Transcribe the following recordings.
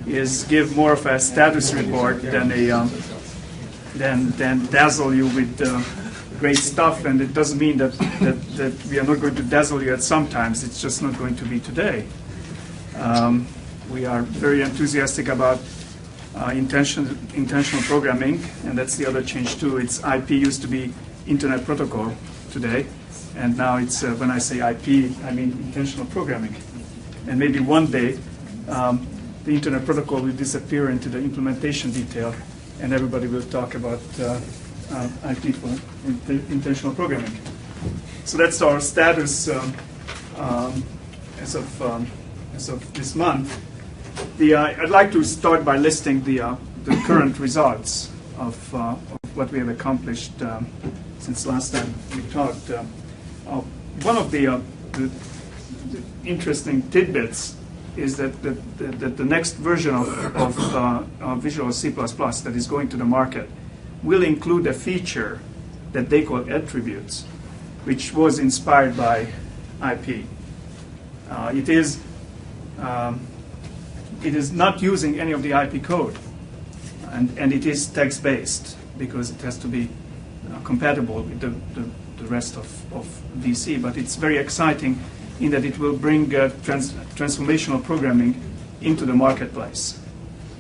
is give more of a status report than dazzle you with great stuff. And it doesn't mean that we are not going to dazzle you at some times. It's just not going to be today. We are very enthusiastic about intentional programming, and that's the other change too. It's IP used to be Internet Protocol today, and now it's when I say IP, I mean intentional programming. And maybe one day the Internet Protocol will disappear into the implementation detail, and everybody will talk about IP for intentional programming. So that's our status as of this month. I'd like to start by listing the current results of what we have accomplished since last time we talked. One of the interesting tidbits is that the next version of Visual C++ that is going to the market will include a feature that they call attributes, which was inspired by IP. It is not using any of the IP code, and it is text-based because it has to be compatible with the rest of VC. But it's very exciting in that it will bring transformational programming into the marketplace.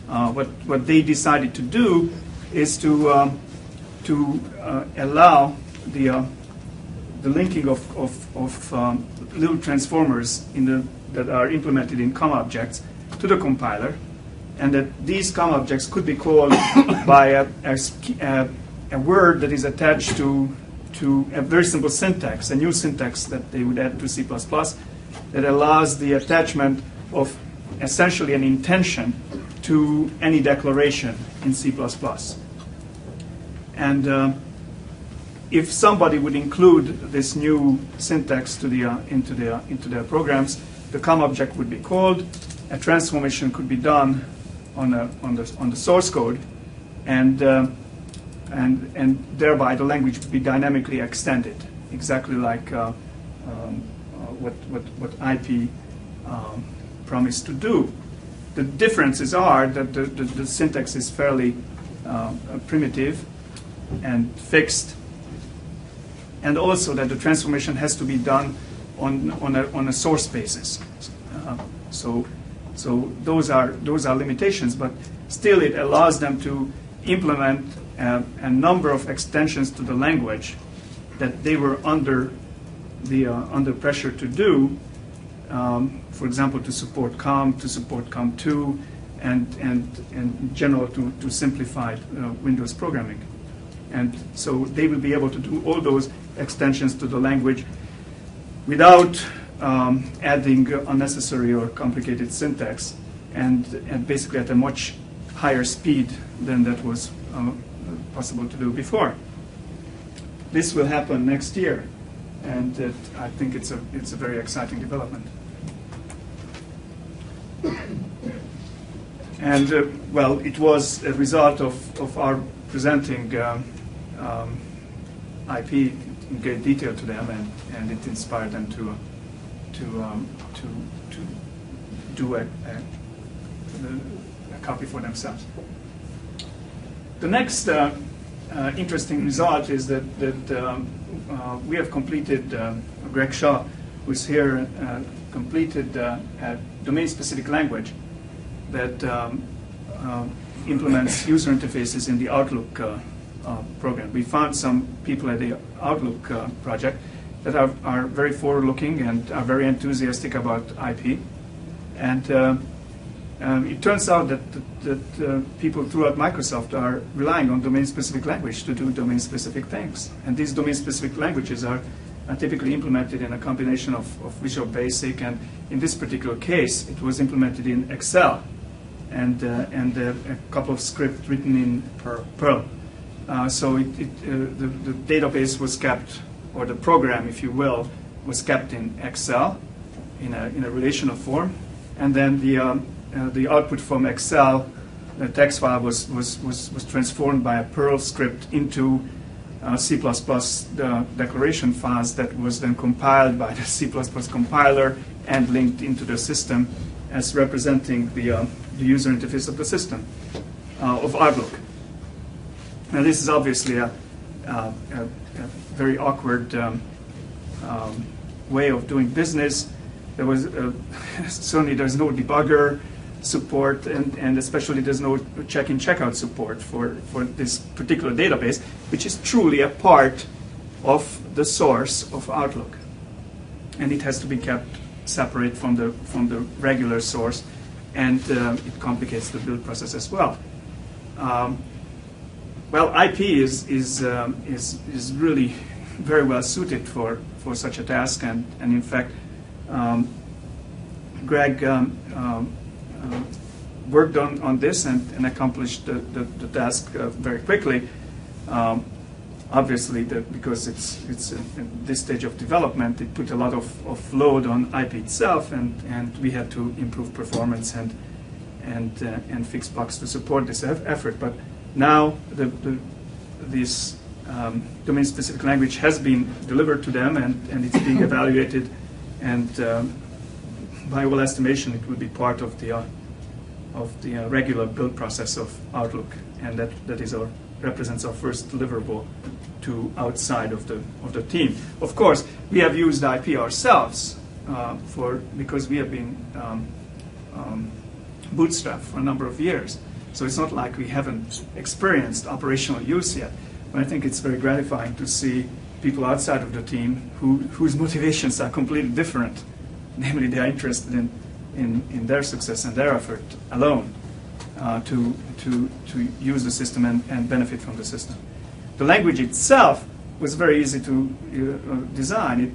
What they decided to do is to allow the linking of little transformers that are implemented in COM objects to the compiler, and that these COM objects could be called by a word that is attached to a very simple syntax, a new syntax that they would add to C++, that allows the attachment of essentially an intention to any declaration in C++. And if somebody would include this new syntax into their programs, the COM object would be called. A transformation could be done on the source code, and thereby the language would be dynamically extended, exactly like what IP promised to do. The differences are that the syntax is fairly primitive and fixed, and also that the transformation has to be done on a source basis. So those are limitations, but still it allows them to implement a number of extensions to the language that they were under pressure to do. For example, to support COM, to support COM2, and in general to simplify Windows programming. And so they will be able to do all those extensions to the language without adding unnecessary or complicated syntax, and basically at a much higher speed than that was possible to do before. This will happen next year, and I think it's a very exciting development. And well, it was a result of our presenting IP in great detail to them, and it inspired them to do a copy for themselves. The next interesting result is that we have completed, Greg Shaw, who's here, completed a domain-specific language that implements user interfaces in the Outlook program. We found some people at the Outlook project that are very forward-looking and are very enthusiastic about IP. And it turns out that people throughout Microsoft are relying on domain-specific language to do domain-specific things. And these domain-specific languages are typically implemented in a combination of Visual Basic, and in this particular case, it was implemented in Excel and a couple of scripts written in Perl. So the database was kept, or the program, if you will, was kept in Excel in a relational form, and then the output from Excel, the text file was transformed by a Perl script into C++ declaration files that was then compiled by the C++ compiler and linked into the system, as representing the user interface of the system, of Outlook. Now this is obviously a very awkward way of doing business. There was certainly there's no debugger support, and especially there's no check-in, check-out support for this particular database, which is truly a part of the source of Outlook, and it has to be kept separate from the regular source, and it complicates the build process as well. Well, IP is really very well suited for such a task, and in fact, Greg worked on this and accomplished the task very quickly. Obviously, because it's in this stage of development, it put a lot of load on IP itself, and we had to improve performance and fix bugs to support this effort. But now this domain-specific language has been delivered to them, and it's being evaluated, and by all estimation, it will be part of the regular build process of Outlook, and that represents our first deliverable to outside of the team. Of course, we have used IP ourselves because we have been bootstrapped for a number of years. So it's not like we haven't experienced operational use yet. But I think it's very gratifying to see people outside of the team whose motivations are completely different. Namely, they are interested in their success and their effort alone to use the system and benefit from the system. The language itself was very easy to design.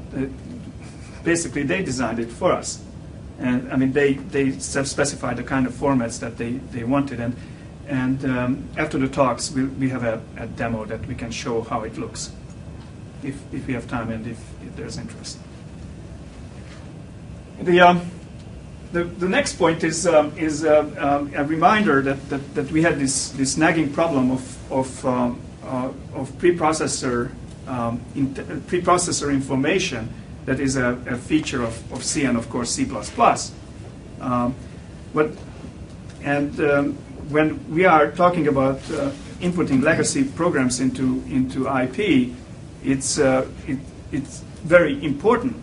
Basically, they designed it for us. And I mean, they specified the kind of formats that they wanted. And after the talks, we have a demo that we can show how it looks, if we have time and if there's interest. The next point is a reminder that we had this nagging problem of preprocessor information that is a feature of C and of course C++. When we are talking about inputting legacy programs into IP, it's very important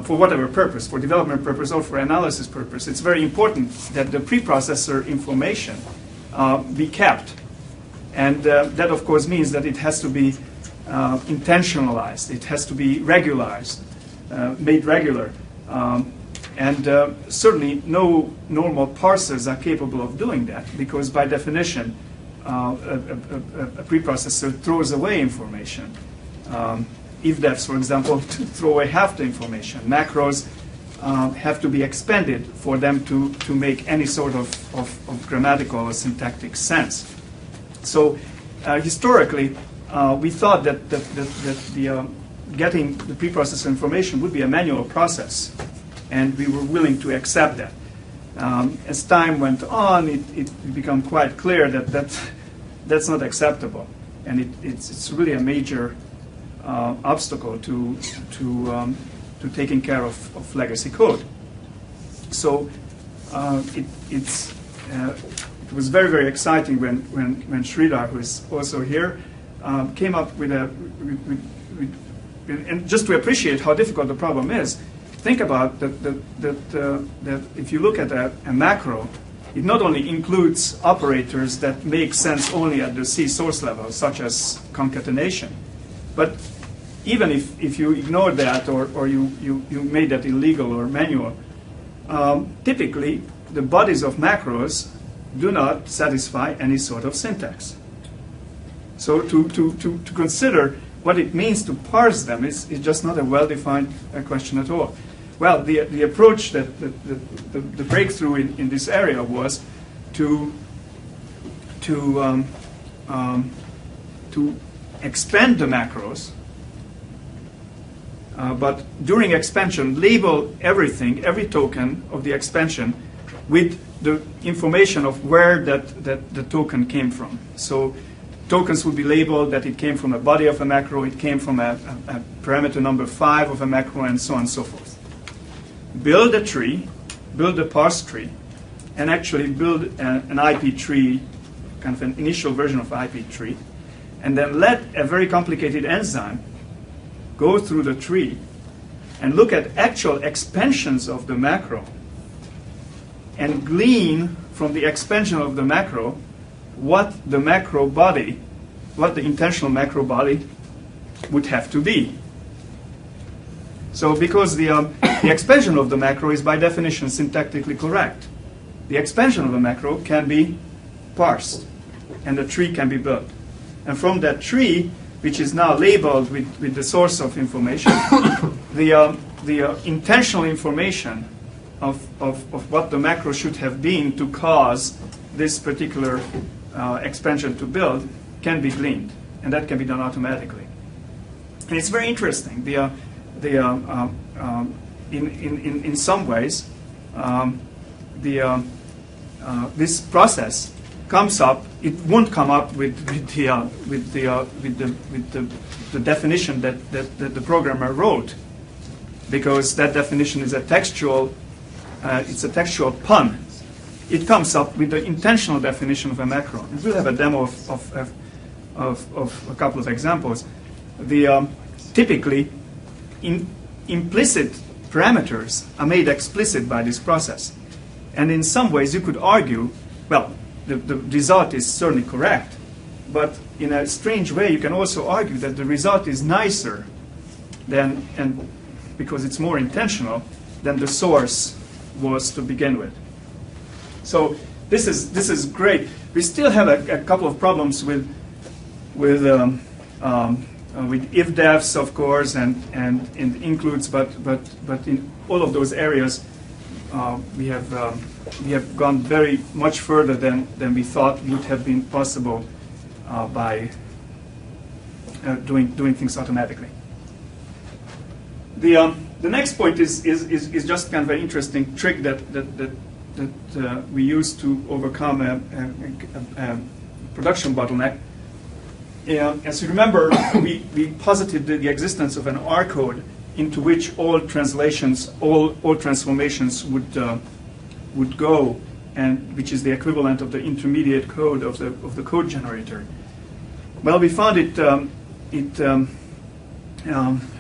for whatever purpose, for development purpose or for analysis purpose. It's very important that the preprocessor information be kept, and that of course means that it has to be intentionalized. It has to be regularized, made regular. Certainly no normal parsers are capable of doing that, because by definition a preprocessor throws away information. Ifdefs, for example, to throw away half the information. Macros have to be expanded for them to make any sort of grammatical or syntactic sense. So historically, we thought that getting the preprocessor information would be a manual process, and we were willing to accept that. As time went on, it became quite clear that that's not acceptable, and it's really a major obstacle to taking care of legacy code. So it was very, very exciting when Sridhar, who is also here, came up with and just to appreciate how difficult the problem is, think about that if you look at a macro, it not only includes operators that make sense only at the C source level, such as concatenation, but even if you ignore that or you made that illegal or manual, typically the bodies of macros do not satisfy any sort of syntax. So to consider what it means to parse them is just not a well-defined question at all. Well, the approach the breakthrough in this area was to expand the macros, but during expansion, label everything, every token of the expansion, with the information of where the token came from. So tokens would be labeled that it came from a body of a macro, it came from a parameter number 5 of a macro, and so on and so forth. Build a tree build a parse tree, and actually build an IP tree, kind of an initial version of IP tree, and then let a very complicated enzyme go through the tree and look at actual expansions of the macro and glean from the expansion of the macro what the macro body, what the intentional macro body would have to be. So because the expansion of the macro is by definition syntactically correct, the expansion of a macro can be parsed and a tree can be built. And from that tree, which is now labeled with the source of information, the intentional information of what the macro should have been to cause this particular expansion to build can be gleaned, and that can be done automatically. And it's very interesting. In some ways, this process comes up. It won't come up with the definition that the programmer wrote, because that definition is a textual. It's a textual pun. It comes up with the intentional definition of a macro. And we'll have a demo of a couple of examples. Typically, implicit parameters are made explicit by this process. And in some ways, you could argue, well, the result is certainly correct, but in a strange way, you can also argue that the result is nicer than, and because it's more intentional, than the source was to begin with. So this is great. We still have a couple of problems with if-defs, of course, and includes, but in all of those areas, we have gone very much further than we thought would have been possible by doing things automatically. The next point is just kind of an interesting trick that we use to overcome a production bottleneck. As you remember, we posited the existence of an R code into which all translations, all transformations would go, and which is the equivalent of the intermediate code of the code generator. Well, we found it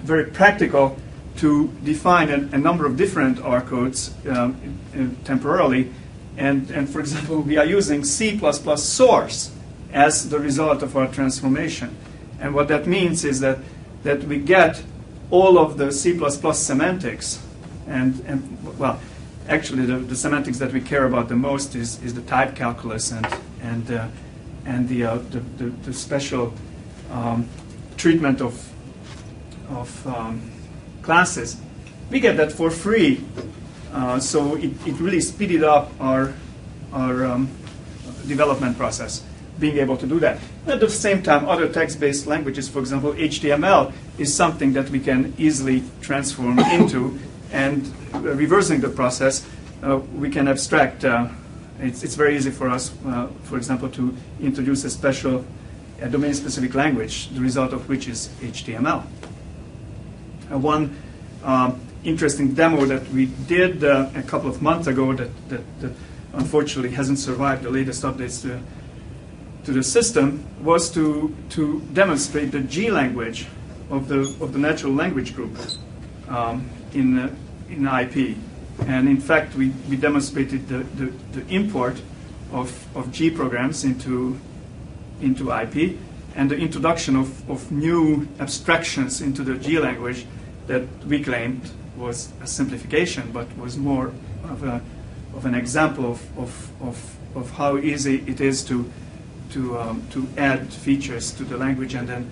very practical to define a number of different R codes temporarily, and for example, we are using C++ source as the result of our transformation. And what that means is that we get all of the C++ semantics, and well, actually the semantics that we care about the most is the type calculus and the special treatment of classes. We get that for free, so it really speeded up our development process, being able to do that. At the same time, other text-based languages, for example, HTML, is something that we can easily transform into, and reversing the process, we can abstract. It's very easy for us, for example, to introduce a special domain-specific language, the result of which is HTML. One interesting demo that we did a couple of months ago that unfortunately hasn't survived the latest updates to the system was to demonstrate the G language of the natural language group in IP. And in fact, we demonstrated the import of G programs into IP, and the introduction of new abstractions into the G language that we claimed was a simplification, but was more of an example of how easy it is to add features to the language, and then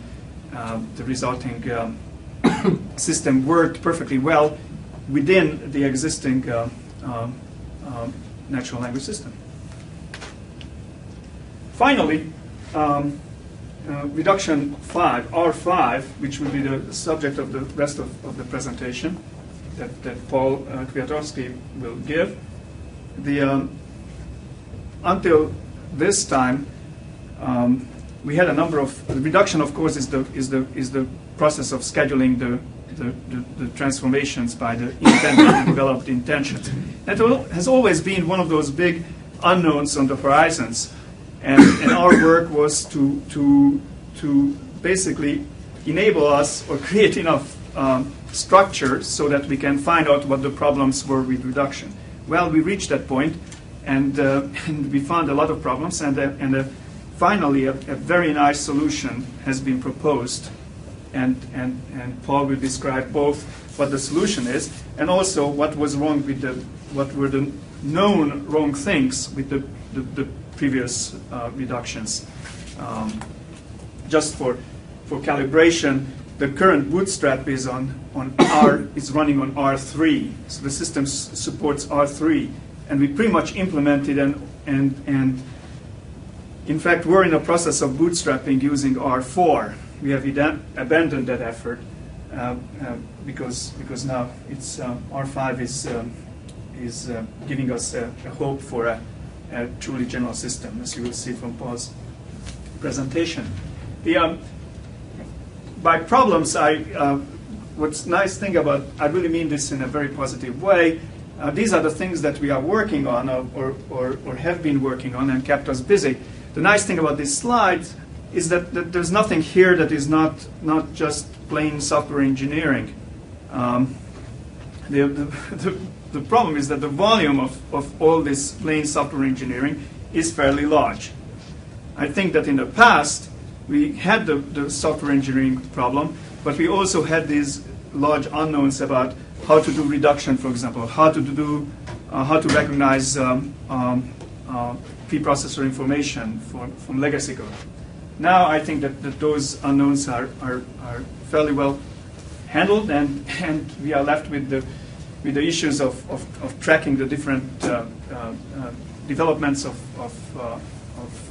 the resulting system worked perfectly well within the existing natural language system. Finally, reduction 5, R5, which will be the subject of the rest of the presentation that Paul Kwiatkowski will give. Until this time, we had a number of reduction. Of course, is the process of scheduling the transformations by the independently developed intensions. That has always been one of those big unknowns on the horizons, and our work was to basically enable us or create enough structure so that we can find out what the problems were with reduction. Well, we reached that point, and we found a lot of problems, and finally a very nice solution has been proposed, and Paul will describe both what the solution is and also what was wrong with what were the known wrong things with the previous reductions. Just for calibration, the current bootstrap is is running on R3, so the system supports R3, and we pretty much implemented and in fact we're in the process of bootstrapping using R4. We have abandoned that effort because now it's R5 is giving us a hope for a truly general system, as you will see from Paul's presentation. By problems, what's nice thing about, I really mean this in a very positive way, these are the things that we are working on or have been working on and kept us busy. The nice thing about this slide is that there's nothing here that is not just plain software engineering. The problem is that the volume of all this plain software engineering is fairly large. I think that in the past we had the software engineering problem, but we also had these large unknowns about how to do reduction, for example, how to recognize preprocessor information from legacy code. Now I think that those unknowns are fairly well handled, and we are left with the issues of tracking the different developments of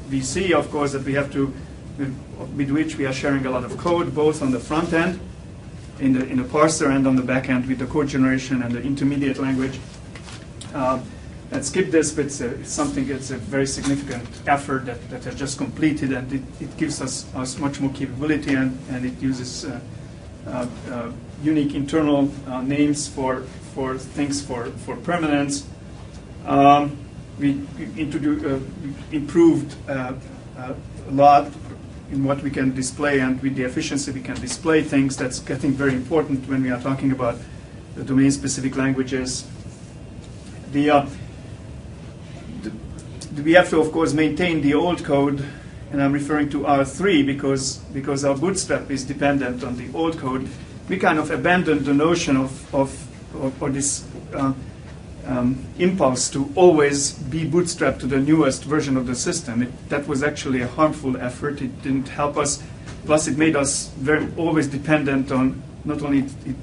VC, of course, that we have to, with which we are sharing a lot of code, both on the front end, in the parser, and on the back end with the code generation and the intermediate language. Let's skip this, but it's a very significant effort that has just completed, and it gives us much more capability, and it uses unique internal names for things for permanence. We improved a lot in what we can display, and with the efficiency we can display things. That's getting very important when we are talking about the domain-specific languages. We have to, of course, maintain the old code, and I'm referring to R3 because our bootstrap is dependent on the old code. We kind of abandoned the notion or this impulse to always be bootstrapped to the newest version of the system. That was actually a harmful effort. It didn't help us. Plus, it made us always dependent on, not only it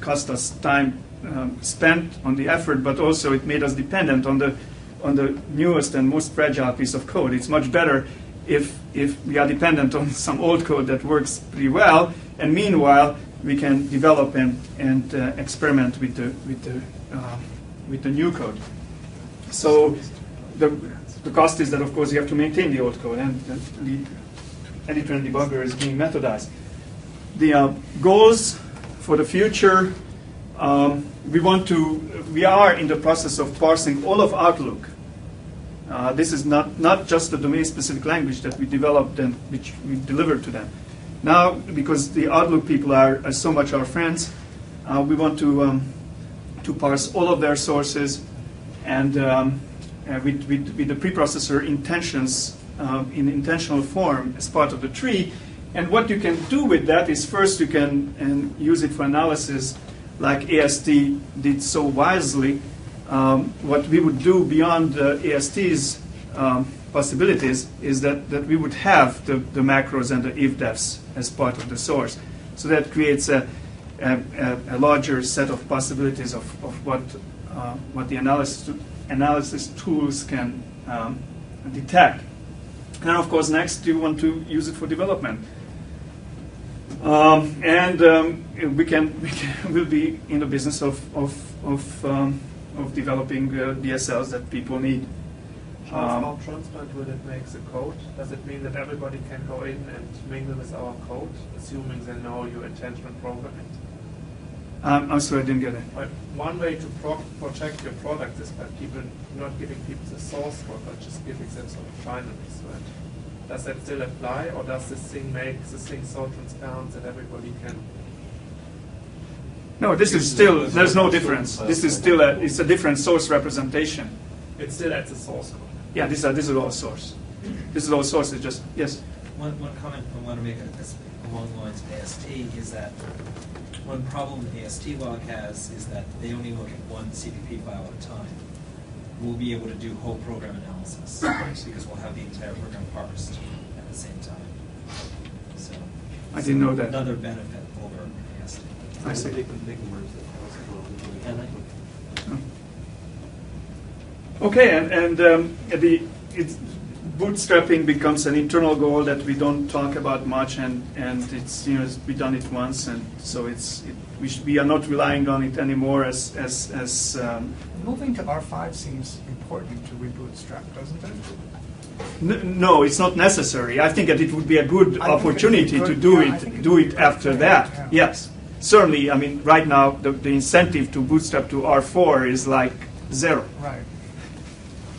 cost us time spent on the effort, but also it made us dependent on the newest and most fragile piece of code. It's much better if we are dependent on some old code that works pretty well, and meanwhile we can develop and experiment with the new code. So the cost is that, of course, you have to maintain the old code, and the editor and debugger is being methodized. The goals for the future, we are in the process of parsing all of Outlook. This is not just the domain-specific language that we developed and which we delivered to them. Now, because the Outlook people are so much our friends, we want to parse all of their sources, and with the preprocessor intentions in intentional form as part of the tree. And what you can do with that is, first you can use it for analysis, like AST did so wisely. What we would do beyond AST's possibilities is that we would have the macros and the if-defs as part of the source. So that creates a larger set of possibilities of what the analysis tools can detect. And of course, next you want to use it for development. We'll be in the business of developing DSLs that people need. How transparent will it make the code? Does it mean that everybody can go in and mingle with our code, assuming they know your intentional programming? I'm sorry, I didn't get it. But one way to protect your product is by people not giving people the source code, but just giving them sort of binaries, right? Does that still apply, or does this thing make this thing so transparent that everybody can? No, this is still, there's no difference. This is still it's a different source representation. It's still at the source code. Yeah, this is all source. This is all source. It's just, yes. One comment I want to make along the lines of AST is that one problem AST log has is that they only look at one CPP file at a time. We'll be able to do whole program analysis because we'll have the entire program parsed at the same time. So I didn't know that. Another benefit over AST. I see. Okay, and bootstrapping becomes an internal goal that we don't talk about much, and it's we done it once, and so we are not relying on it anymore as Moving to R5 seems important to rebootstrap, doesn't it? No, it's not necessary. I think that it would be a good opportunity to do it after that. Yeah. Yes, certainly. I mean, right now the incentive to bootstrap to R4 is like 0. Right.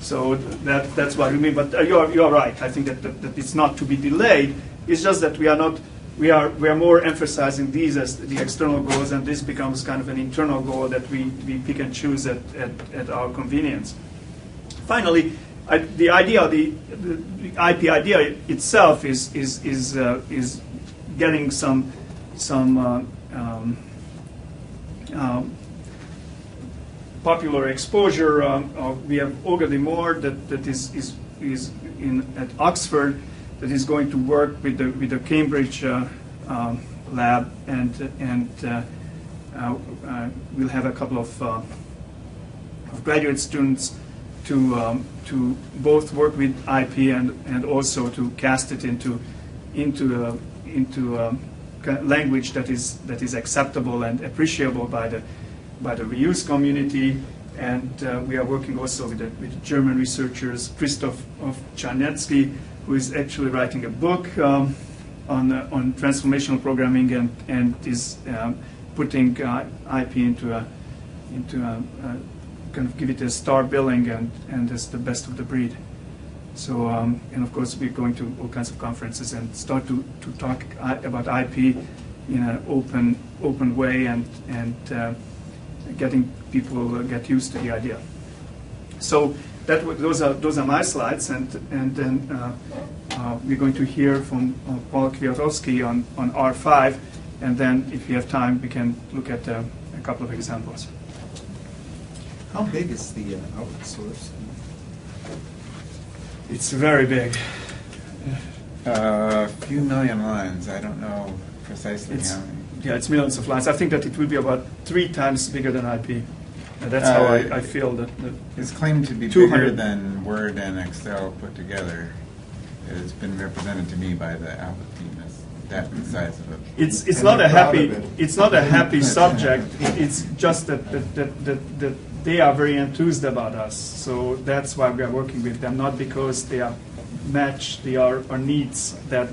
So that's what we mean. But you're right. I think that it's not to be delayed. It's just that we are more emphasizing these as the external goals, and this becomes kind of an internal goal that we pick and choose at our convenience. Finally, the idea, the IP idea itself is getting some popular exposure. We have Olga de Moor that is at Oxford, that is going to work with the Cambridge lab, and we'll have a couple of graduate students to both work with IP and also to cast it into language that is acceptable and appreciable by the reuse community. And we are working also with the German researchers, Christoph Czarnecki, who is actually writing a book on transformational programming and is putting IP into a kind of give it a star billing and as the best of the breed. So and of course we're going to all kinds of conferences and start to talk about IP in an open way and getting people get used to the idea. So those are my slides, and then we're going to hear from Paul Kwiatkowski on R5, and then if you have time we can look at a couple of examples. How big is the output source? It's very big. A few million lines. I don't know precisely how many. Yeah, it's millions of lines. I think that it will be about 3 times bigger than IP. That's how I feel that it's claimed to be 200. bigger than Word and Excel put together. It's been represented to me by the Alpha team as that size of it. It's not a happy subject. It's just that they are very enthused about us. So that's why we are working with them, not because they are match our needs that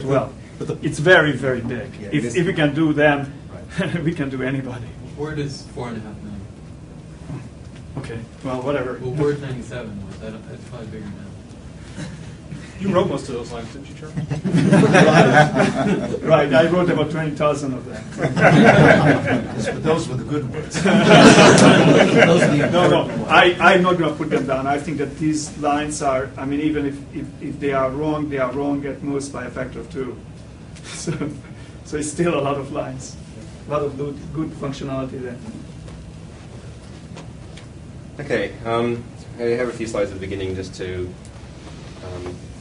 well. It's very, very big. Yeah, if we can do them, right. We can do anybody. Word is 4.5 million. Okay, well, whatever. Well, Word 97 was. That's probably bigger now. You wrote most of those lines, didn't you, Charlie? Right, I wrote about 20,000 of them. But those were the good words. No, I'm not going to put them down. I think that these lines are, I mean, even if they are wrong at most by a factor of 2. So it's still a lot of lines, a lot of good functionality there. Okay, I have a few slides at the beginning just to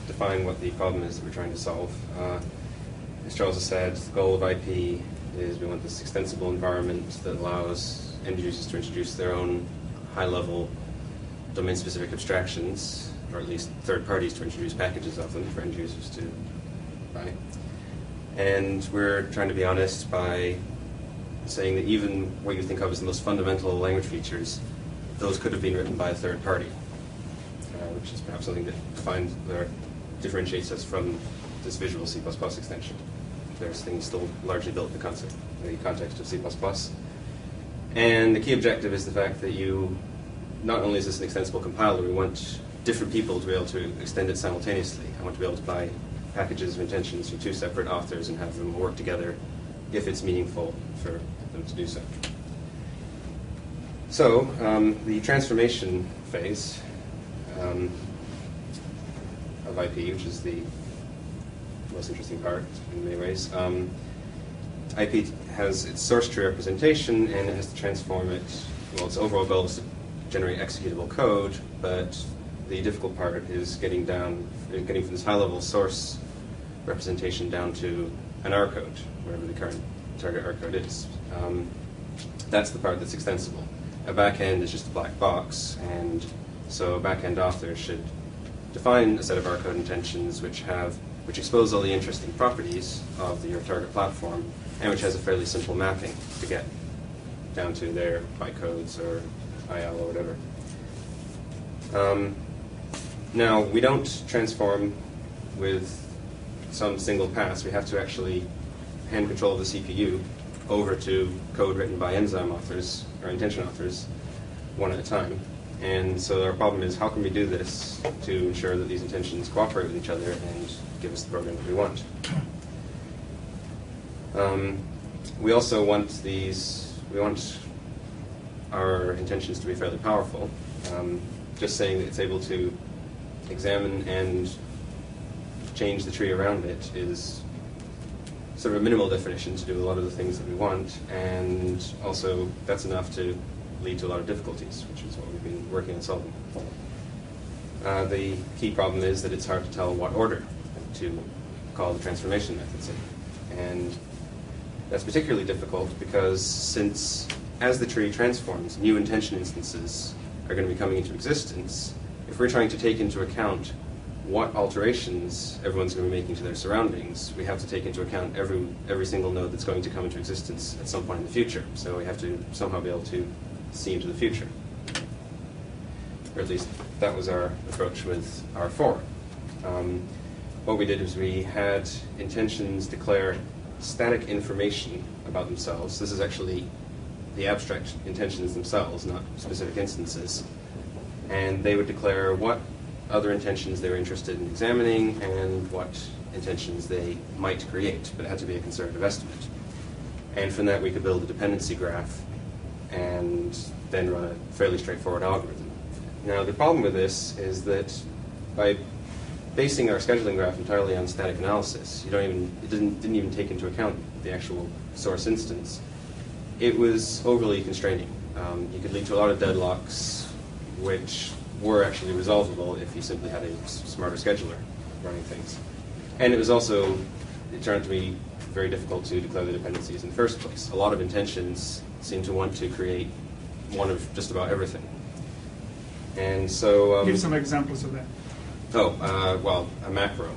define what the problem is that we're trying to solve. As Charles has said, the goal of IP is we want this extensible environment that allows end users to introduce their own high-level domain-specific abstractions, or at least third parties to introduce packages of them for end users to buy. And we're trying to be honest by saying that even what you think of as the most fundamental language features, those could have been written by a third party, which is perhaps something that differentiates us from this visual C++ extension. There's things still largely built in the context of C++. And the key objective is the fact that not only is this an extensible compiler, we want different people to be able to extend it simultaneously. I want to be able to buy packages of intentions from two separate authors and have them work together if it's meaningful for them to do so. So, the transformation phase of IP, which is the most interesting part in many ways, IP has its source tree representation and it has to transform it. Well, its overall goal is to generate executable code, but the difficult part is getting from this high-level source representation down to an R code, wherever the current target R code is. That's the part that's extensible. A backend is just a black box, and so a backend author should define a set of R code intentions which expose all the interesting properties of your target platform, and which has a fairly simple mapping to get down to their bytecodes or IL or whatever. Now, we don't transform with some single pass. We have to actually hand control of the CPU over to code written by enzyme authors, or intention authors, one at a time. And so our problem is, how can we do this to ensure that these intentions cooperate with each other and give us the program that we want? We also want our intentions to be fairly powerful. Just saying that it's able to examine and change the tree around it is sort of a minimal definition to do a lot of the things that we want, and also that's enough to lead to a lot of difficulties, which is what we've been working on solving. The key problem is that it's hard to tell what order to call the transformation methods in. And that's particularly difficult because as the tree transforms, new intention instances are going to be coming into existence. If we're trying to take into account what alterations everyone's going to be making to their surroundings, we have to take into account every single node that's going to come into existence at some point in the future. So we have to somehow be able to see into the future. Or at least that was our approach with R4. What we did is we had intentions declare static information about themselves. This is actually the abstract intentions themselves, not specific instances. And they would declare what other intentions they were interested in examining and what intentions they might create, but it had to be a conservative estimate. And from that we could build a dependency graph and then run a fairly straightforward algorithm. Now the problem with this is that by basing our scheduling graph entirely on static analysis, it didn't even take into account the actual source instance. It was overly constraining. You could lead to a lot of deadlocks, which were actually resolvable if you simply had a smarter scheduler running things. And it turned out to be very difficult to declare the dependencies in the first place. A lot of intentions seem to want to create one of just about everything. And so... Give some examples of that. Well, a macro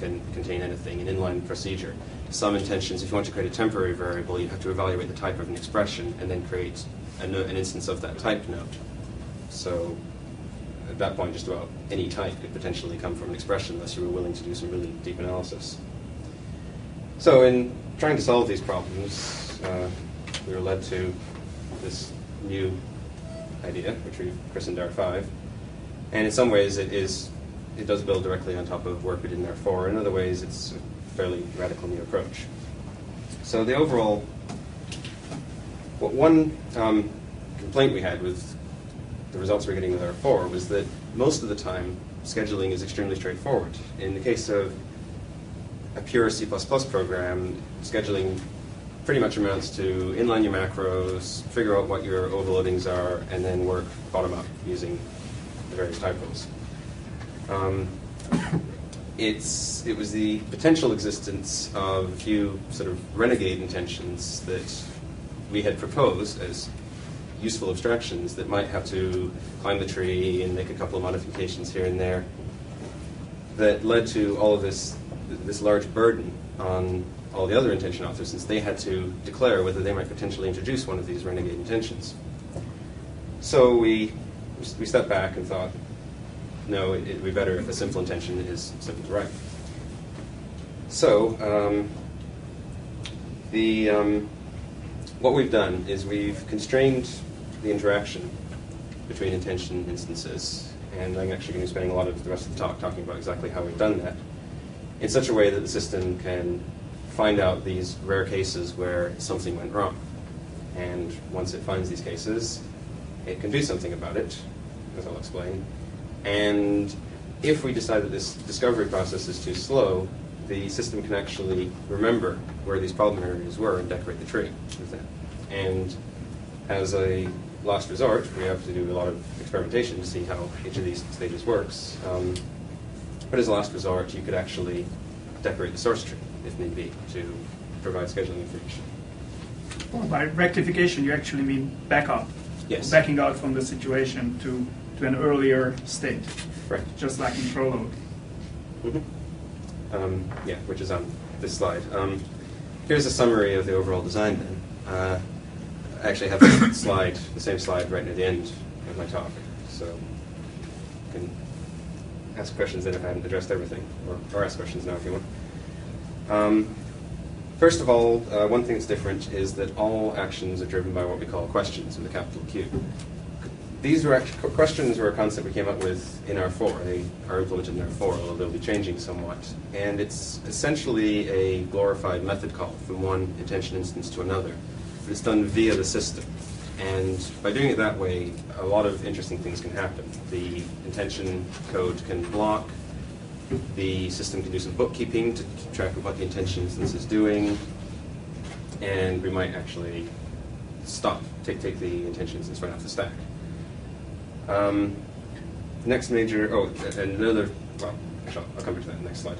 can contain anything, an inline procedure. Some intentions, if you want to create a temporary variable, you have to evaluate the type of an expression and then create an instance of that type node. So at that point, just about any type could potentially come from an expression unless you were willing to do some really deep analysis. So in trying to solve these problems, we were led to this new idea, which we've christened R5. And in some ways, it does build directly on top of work we did in R4. In other ways, it's a fairly radical new approach. So the overall, one complaint we had with the results we're getting with R4 was that most of the time, scheduling is extremely straightforward. In the case of a pure C++ program, scheduling pretty much amounts to inline your macros, figure out what your overloadings are, and then work bottom-up using the various typos. It was the potential existence of a few sort of renegade intentions that we had proposed as useful abstractions that might have to climb the tree and make a couple of modifications here and there that led to all of this large burden on all the other intention authors, since they had to declare whether they might potentially introduce one of these renegade intentions. So we stepped back and thought, no, it would be better if a simple intention is simple to write. So the what we've done is we've constrained the interaction between intention instances, and I'm actually going to be spending a lot of the rest of the talk talking about exactly how we've done that, in such a way that the system can find out these rare cases where something went wrong. And once it finds these cases, it can do something about it, as I'll explain. And if we decide that this discovery process is too slow, the system can actually remember where these problem areas were and decorate the tree with that. And as a last resort, we have to do a lot of experimentation to see how each of these stages works. But as a last resort, you could actually decorate the source tree, if need be, to provide scheduling information. By rectification, you actually mean backup. Yes. Backing out from the situation to an earlier state. Right. Just like in prologue. Yeah, which is on this slide. Here's a summary of the overall design then. I actually have the same slide right near the end of my talk, so you can ask questions then if I haven't addressed everything, or ask questions now if you want. First of all, one thing that's different is that all actions are driven by what we call questions with a capital Q. These were questions were a concept we came up with in R4. They are implemented in R4, although they'll be changing somewhat. And it's essentially a glorified method call from one intention instance to another. But it's done via the system. And by doing it that way, a lot of interesting things can happen. The intention code can block. The system can do some bookkeeping to keep track of what the intention instance is doing. And we might actually take the intention instance right off the stack. Next major, and another, well, actually, I'll come back to that in the next slide.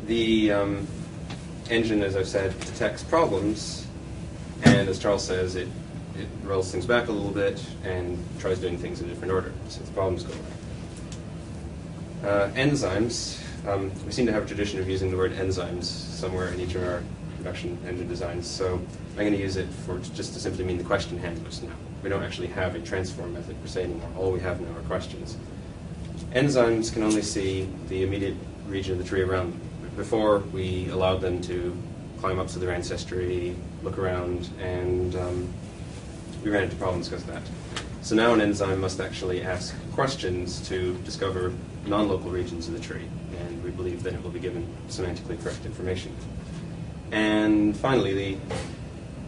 The engine, as I've said, detects problems, and as Charles says, it rolls things back a little bit and tries doing things in a different order since problems go away. Enzymes, we seem to have a tradition of using the word enzymes somewhere in each of our production engine designs, so I'm going to use it just to simply mean the question handlers now. We don't actually have a transform method per se anymore. All we have now are questions. Enzymes can only see the immediate region of the tree around them. Before, we allowed them to climb up to their ancestry, look around, and we ran into problems because of that. So now an enzyme must actually ask questions to discover non-local regions of the tree, and we believe then it will be given semantically correct information. And finally,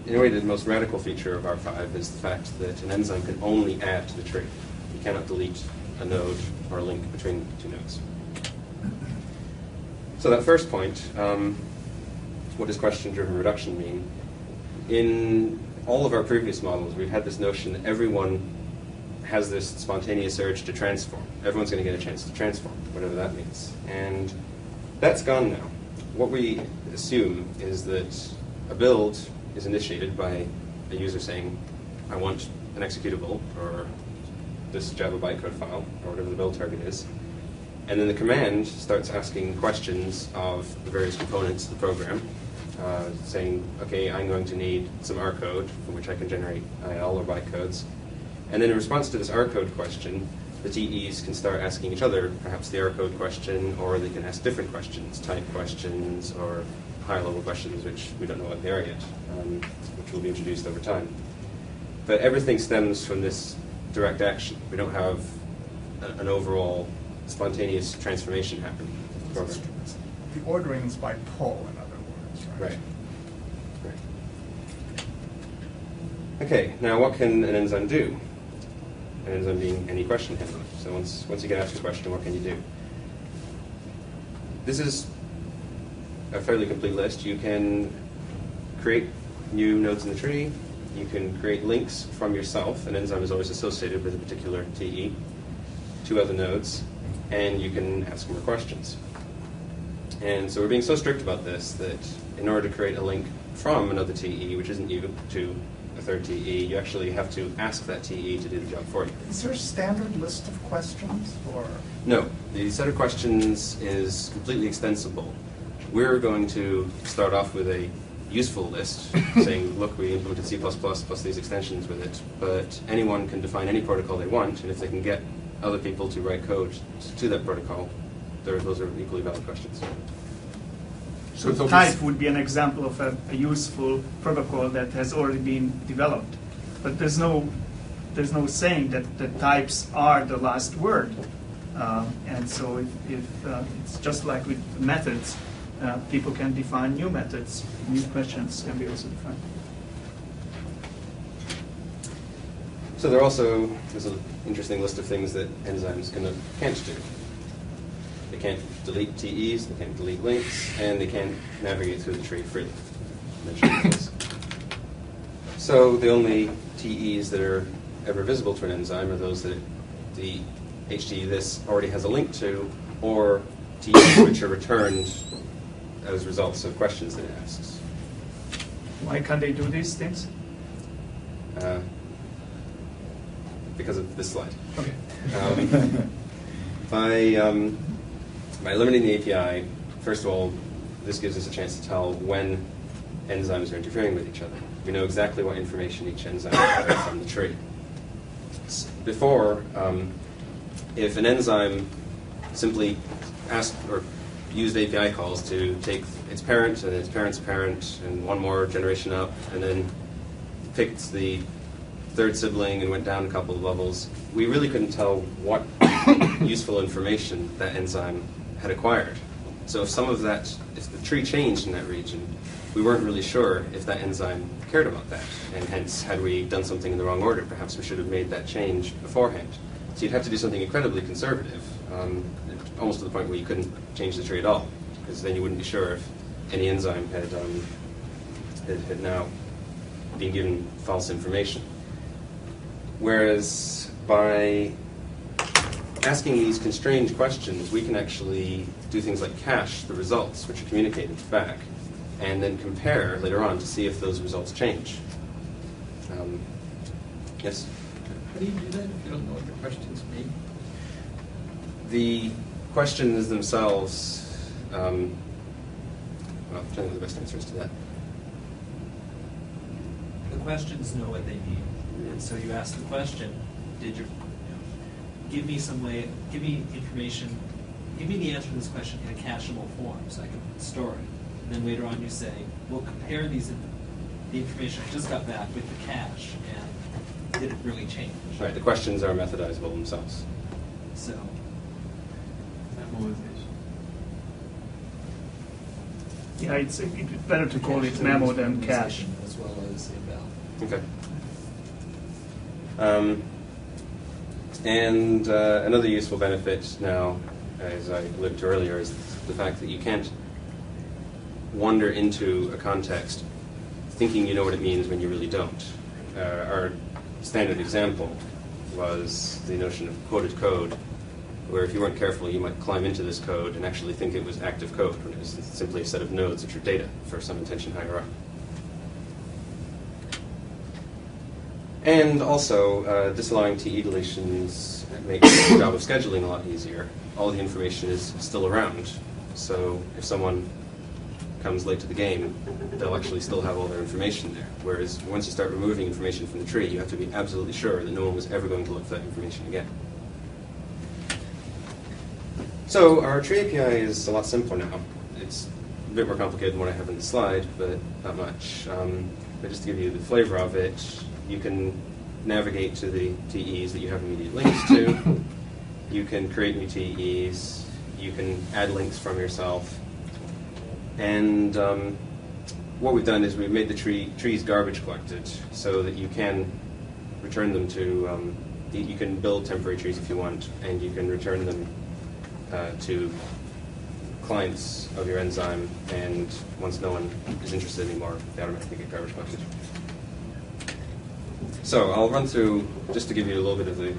in a way, the most radical feature of R5 is the fact that an enzyme can only add to the tree. You cannot delete a node or a link between two nodes. So that first point, what does question-driven reduction mean? In all of our previous models, we've had this notion that everyone has this spontaneous urge to transform. Everyone's going to get a chance to transform, whatever that means. And that's gone now. What we assume is that a build is initiated by a user saying, I want an executable, or this Java bytecode file, or whatever the build target is. And then the command starts asking questions of the various components of the program, saying, okay, I'm going to need some R code, from which I can generate IL or bytecodes. And then in response to this R code question, the TEs can start asking each other perhaps the R code question, or they can ask different questions, type questions, or higher-level questions, which we don't know what they are yet, which will be introduced over time. But everything stems from this direct action. We don't have an overall spontaneous transformation happening in the program. The ordering is by pull, in other words, right? Right. Okay, now what can an enzyme do? An enzyme being any question handler. So once you get asked a question, what can you do? This is a fairly complete list. You can create new nodes in the tree. You can create links from yourself. An enzyme is always associated with a particular TE to other nodes, and you can ask more questions. And so we're being so strict about this that in order to create a link from another TE, which isn't you, to a third TE, you actually have to ask that TE to do the job for you. Is there a standard list of questions, or? No, the set of questions is completely extensible. We're going to start off with a useful list saying, look, we implemented C++ plus these extensions with it, but anyone can define any protocol they want, and if they can get other people to write code to that protocol, those are equally valid questions. So But type would be an example of a useful protocol that has already been developed. But there's no saying that the types are the last word. And so if it's just like with methods, people can define new methods, new questions can be also defined. So there's an interesting list of things that enzymes can't do. They can't delete TEs, they can't delete links, and they can't navigate through the tree freely. So the only TEs that are ever visible to an enzyme are those that the HTE this already has a link to, or TEs which are returned as results of questions that it asks. Why can't they do these things? Because of this slide. Okay. By limiting the API, first of all, this gives us a chance to tell when enzymes are interfering with each other. We know exactly what information each enzyme has from the tree. Before, if an enzyme simply asked or used API calls to take its parent and its parent's parent and one more generation up, and then picked the third sibling and went down a couple of levels, we really couldn't tell what useful information that enzyme had acquired. So if if the tree changed in that region, we weren't really sure if that enzyme cared about that. And hence, had we done something in the wrong order, perhaps we should have made that change beforehand. So you'd have to do something incredibly conservative, almost to the point where you couldn't change the tree at all, because then you wouldn't be sure if any enzyme had now been given false information. Whereas by asking these constrained questions, we can actually do things like cache the results, which are communicated back, and then compare later on to see if those results change. Yes? How do you do that if you don't know what the questions mean? The questions themselves, well, I'm trying to think of the best answers to that. The questions know what they mean. And so you ask the question, give me information, give me the answer to this question in a cacheable form so I can store it. And then later on you say, we'll compare the information I just got back with the cache, and did it really change? Right, the questions are methodizable themselves. So, Memoization. Yeah, it's better to call it memo than cache. as well as inval. Okay. And another useful benefit now, as I alluded to earlier, is the fact that you can't wander into a context thinking you know what it means when you really don't. Our standard example was the notion of quoted code, where if you weren't careful, you might climb into this code and actually think it was active code, when it was simply a set of nodes which are data for some intention higher up. And also, disallowing TE deletions makes the job of scheduling a lot easier. All the information is still around, so if someone comes late to the game, they'll actually still have all their information there. Whereas once you start removing information from the tree, you have to be absolutely sure that no one was ever going to look for that information again. So our tree API is a lot simpler now. It's a bit more complicated than what I have in the slide, but not much. But just to give you the flavor of it, you can navigate to the TEs that you have immediate links to. You can create new TEs. You can add links from yourself. And what we've done is we've made the trees garbage collected so that you can return them to, you can build temporary trees if you want, and you can return them to clients of your enzyme, and once no one is interested anymore, they automatically get garbage collected. So I'll run through, just to give you a little bit of the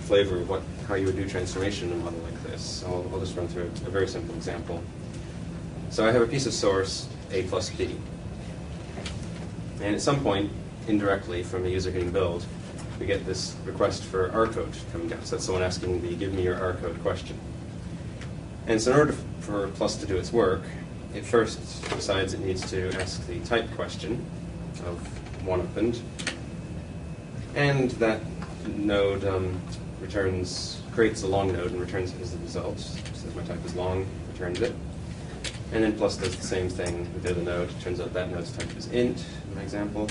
flavor of how you would do transformation in a model like this. I'll just run through a very simple example. So I have a piece of source, A plus B. And at some point, indirectly, from a user hitting build, we get this request for R code coming down. So that's someone asking the give me your R code question. And so in order for plus to do its work, it first decides it needs to ask the type question of one opened. And that node creates a long node and returns it as the result. Says my type is long, returns it. And then plus does the same thing with the other node. It turns out that node's type is int, in my example.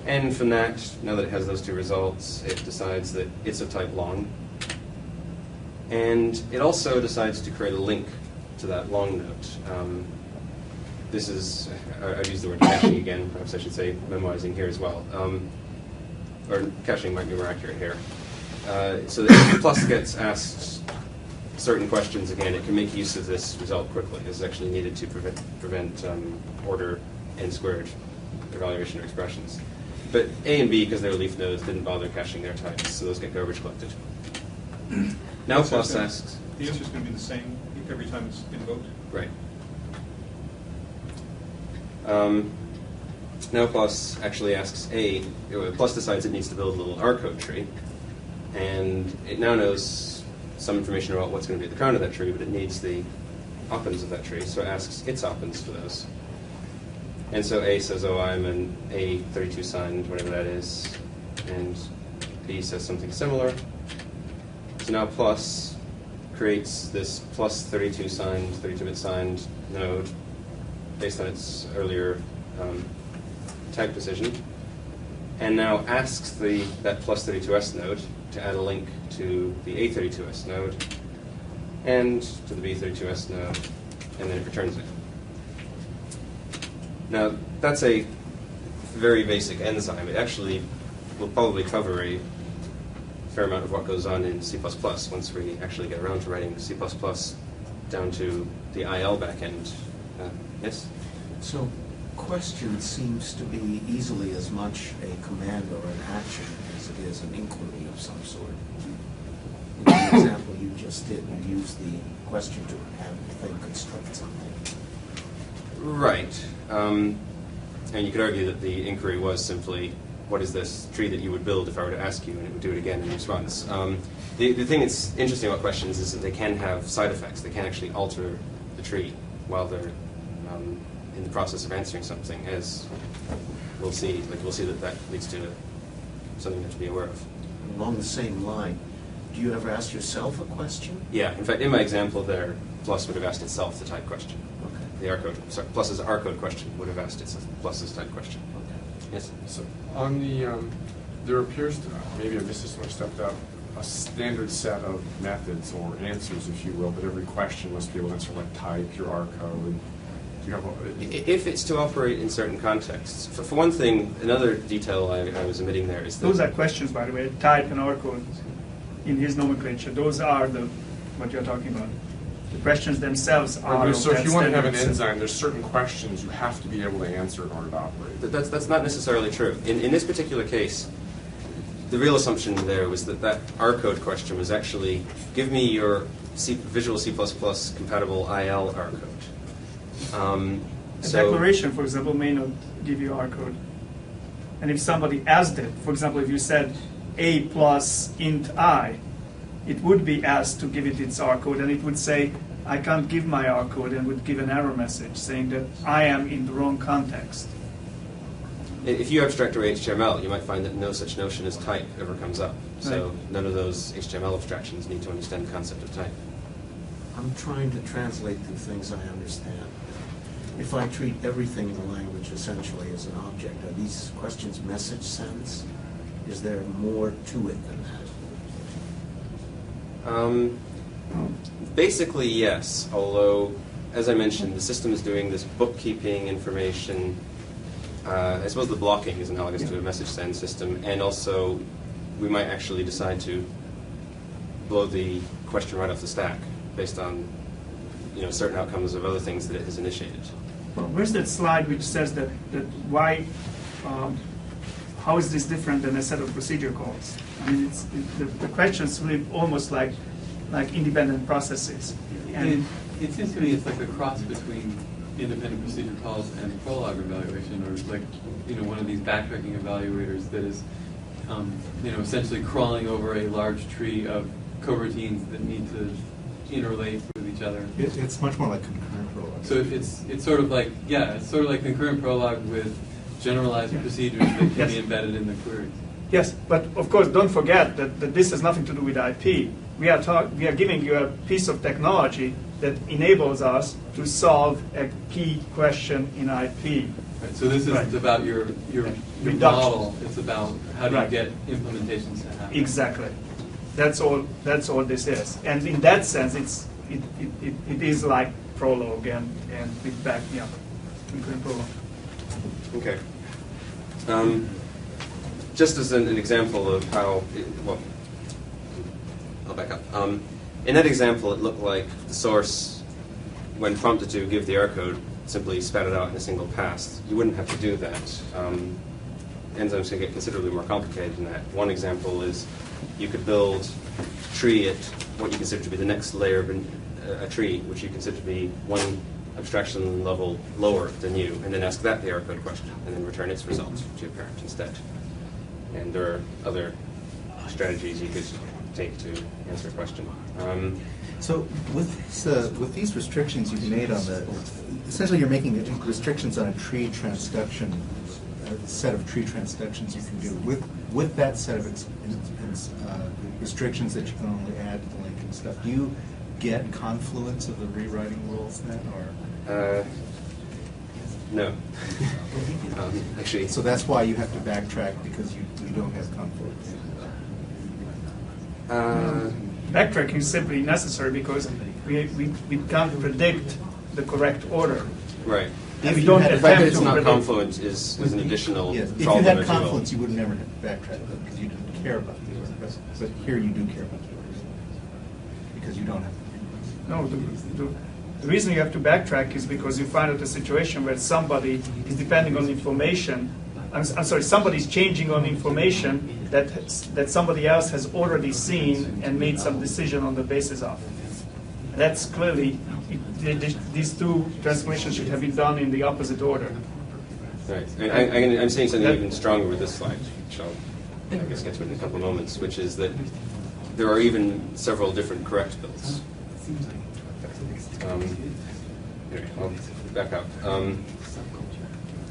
And from that, now that it has those two results, it decides that it's of type long. And it also decides to create a link to that long node. This is, I've used the word caching again, perhaps I should say memoizing here as well. Or caching might be more accurate here. So that if plus gets asked certain questions again, it can make use of this result quickly. This is actually needed to prevent order n squared evaluation of expressions. But A and B, because they're leaf nodes, didn't bother caching their types, so those get garbage collected. Now plus asks. The answer is going to be the same every time it's invoked? Right. Now plus actually asks A, plus decides it needs to build a little R code tree, and it now knows some information about what's going to be at the crown of that tree, but it needs the oppends of that tree, so it asks its oppends for those. And so A says, oh, I'm an A32 signed, whatever that is, and B says something similar. So now plus creates this plus 32 signed, 32-bit signed node based on its earlier type decision, and now asks that plus 32s node to add a link to the A32s node and to the B32s node, and then it returns it. Now, that's a very basic enzyme. It actually will probably cover a fair amount of what goes on in C++ once we actually get around to writing C++ down to the IL backend. Yes? So question seems to be easily as much a command or an action as it is an inquiry of some sort. In the example you just did, you used the question to have the thing construct something. Right. And you could argue that the inquiry was simply, what is this tree that you would build if I were to ask you, and it would do it again in response. The thing that's interesting about questions is that they can have side effects. They can actually alter the tree while they're in the process of answering something, as we'll see. Like we'll see that leads to something you have to be aware of. Along the same line, do you ever ask yourself a question? Yeah. In fact, in my example there, plus would have asked itself the type question. Okay. The R code, sorry, plus's R code question would have asked plus's type question. Okay. Yes. So on the, there appears to, maybe I missed this when I stepped out, a standard set of methods or answers, if you will, but every question must be able to answer like type, your R code. Do you have If it's to operate in certain contexts. For one thing, another detail I was omitting there is that Those are questions, by the way, type and R code in his nomenclature. Those are what you're talking about. The questions themselves are. So if you want to have an standard set. enzyme, there's certain questions you have to be able to answer in order to operate. that's not necessarily true. In this particular case, the real assumption there was that R code question was actually, give me your Visual C++ compatible IL R code. A declaration, for example, may not give you R code. And if somebody asked it, for example, if you said A plus int I, it would be asked to give it its R code, and it would say, I can't give my R code, and would give an error message saying that I am in the wrong context. If you abstract away HTML, you might find that no such notion as type ever comes up. So none of those HTML abstractions need to understand the concept of type. I'm trying to translate the things I understand. If I treat everything in the language essentially as an object, are these questions message sense? Is there more to it than that? Basically, yes. Although, as I mentioned, the system is doing this bookkeeping information. I suppose the blocking is analogous to a message send system, and also we might actually decide to blow the question right off the stack based on certain outcomes of other things that it has initiated. Well, where's that slide which says that why, how is this different than a set of procedure calls? I mean, the questions live almost like independent processes. And it seems to me it's like a cross between independent procedure calls and Prolog evaluation, or like one of these backtracking evaluators that is essentially crawling over a large tree of coroutines that need to interrelate with each other. It's much more like concurrent Prolog. So it's sort of like concurrent Prolog with generalized procedures that can be embedded in the queries. yes, but of course, don't forget that this has nothing to do with IP. we are giving you a piece of technology that enables us to solve a key question in IP. Right, so this isn't about your Reduction. model, it's about how do you Right. get implementations to happen. Exactly. That's all this is. And in that sense, it is like Prolog and with back, yeah, including Prolog. Okay. Just as an example of how, well, I'll back up. In that example, it looked like the source, when prompted to give the error code, simply spat it out in a single pass. You wouldn't have to do that. Enzymes can get considerably more complicated than that. One example is you could build a tree at what you consider to be the next layer of a tree, which you consider to be one abstraction level lower than you, and then ask that the error code question, and then return its result to your parent instead. And there are other strategies you could take to answer a question. So with these restrictions you've made on essentially you're making restrictions on a tree transduction, a set of tree transductions you can do. With that set of restrictions that you can only add to the link and stuff, do you get confluence of the rewriting rules then, or? No. Actually. So that's why you have to backtrack, because you don't have confluence. Backtracking is simply necessary because we can't predict the correct order. Right. And we don't The fact that attempt it's to not predict. confluent is an additional Yes. If you problem, had as well. confluence, you would never have to backtrack because you didn't care about the order. But here you do care about the order because you don't have. No, the reason you have to backtrack is because you find out a situation where somebody is depending on information. I'm sorry, somebody's changing on information that somebody else has already seen and made some decision on the basis of. That's clearly, these two transformations should have been done in the opposite order. Right. And I'm saying something even stronger with this slide, which I'll, I guess, get to in a couple of moments, which is that there are even several different correct builds. Anyway, I'll back up.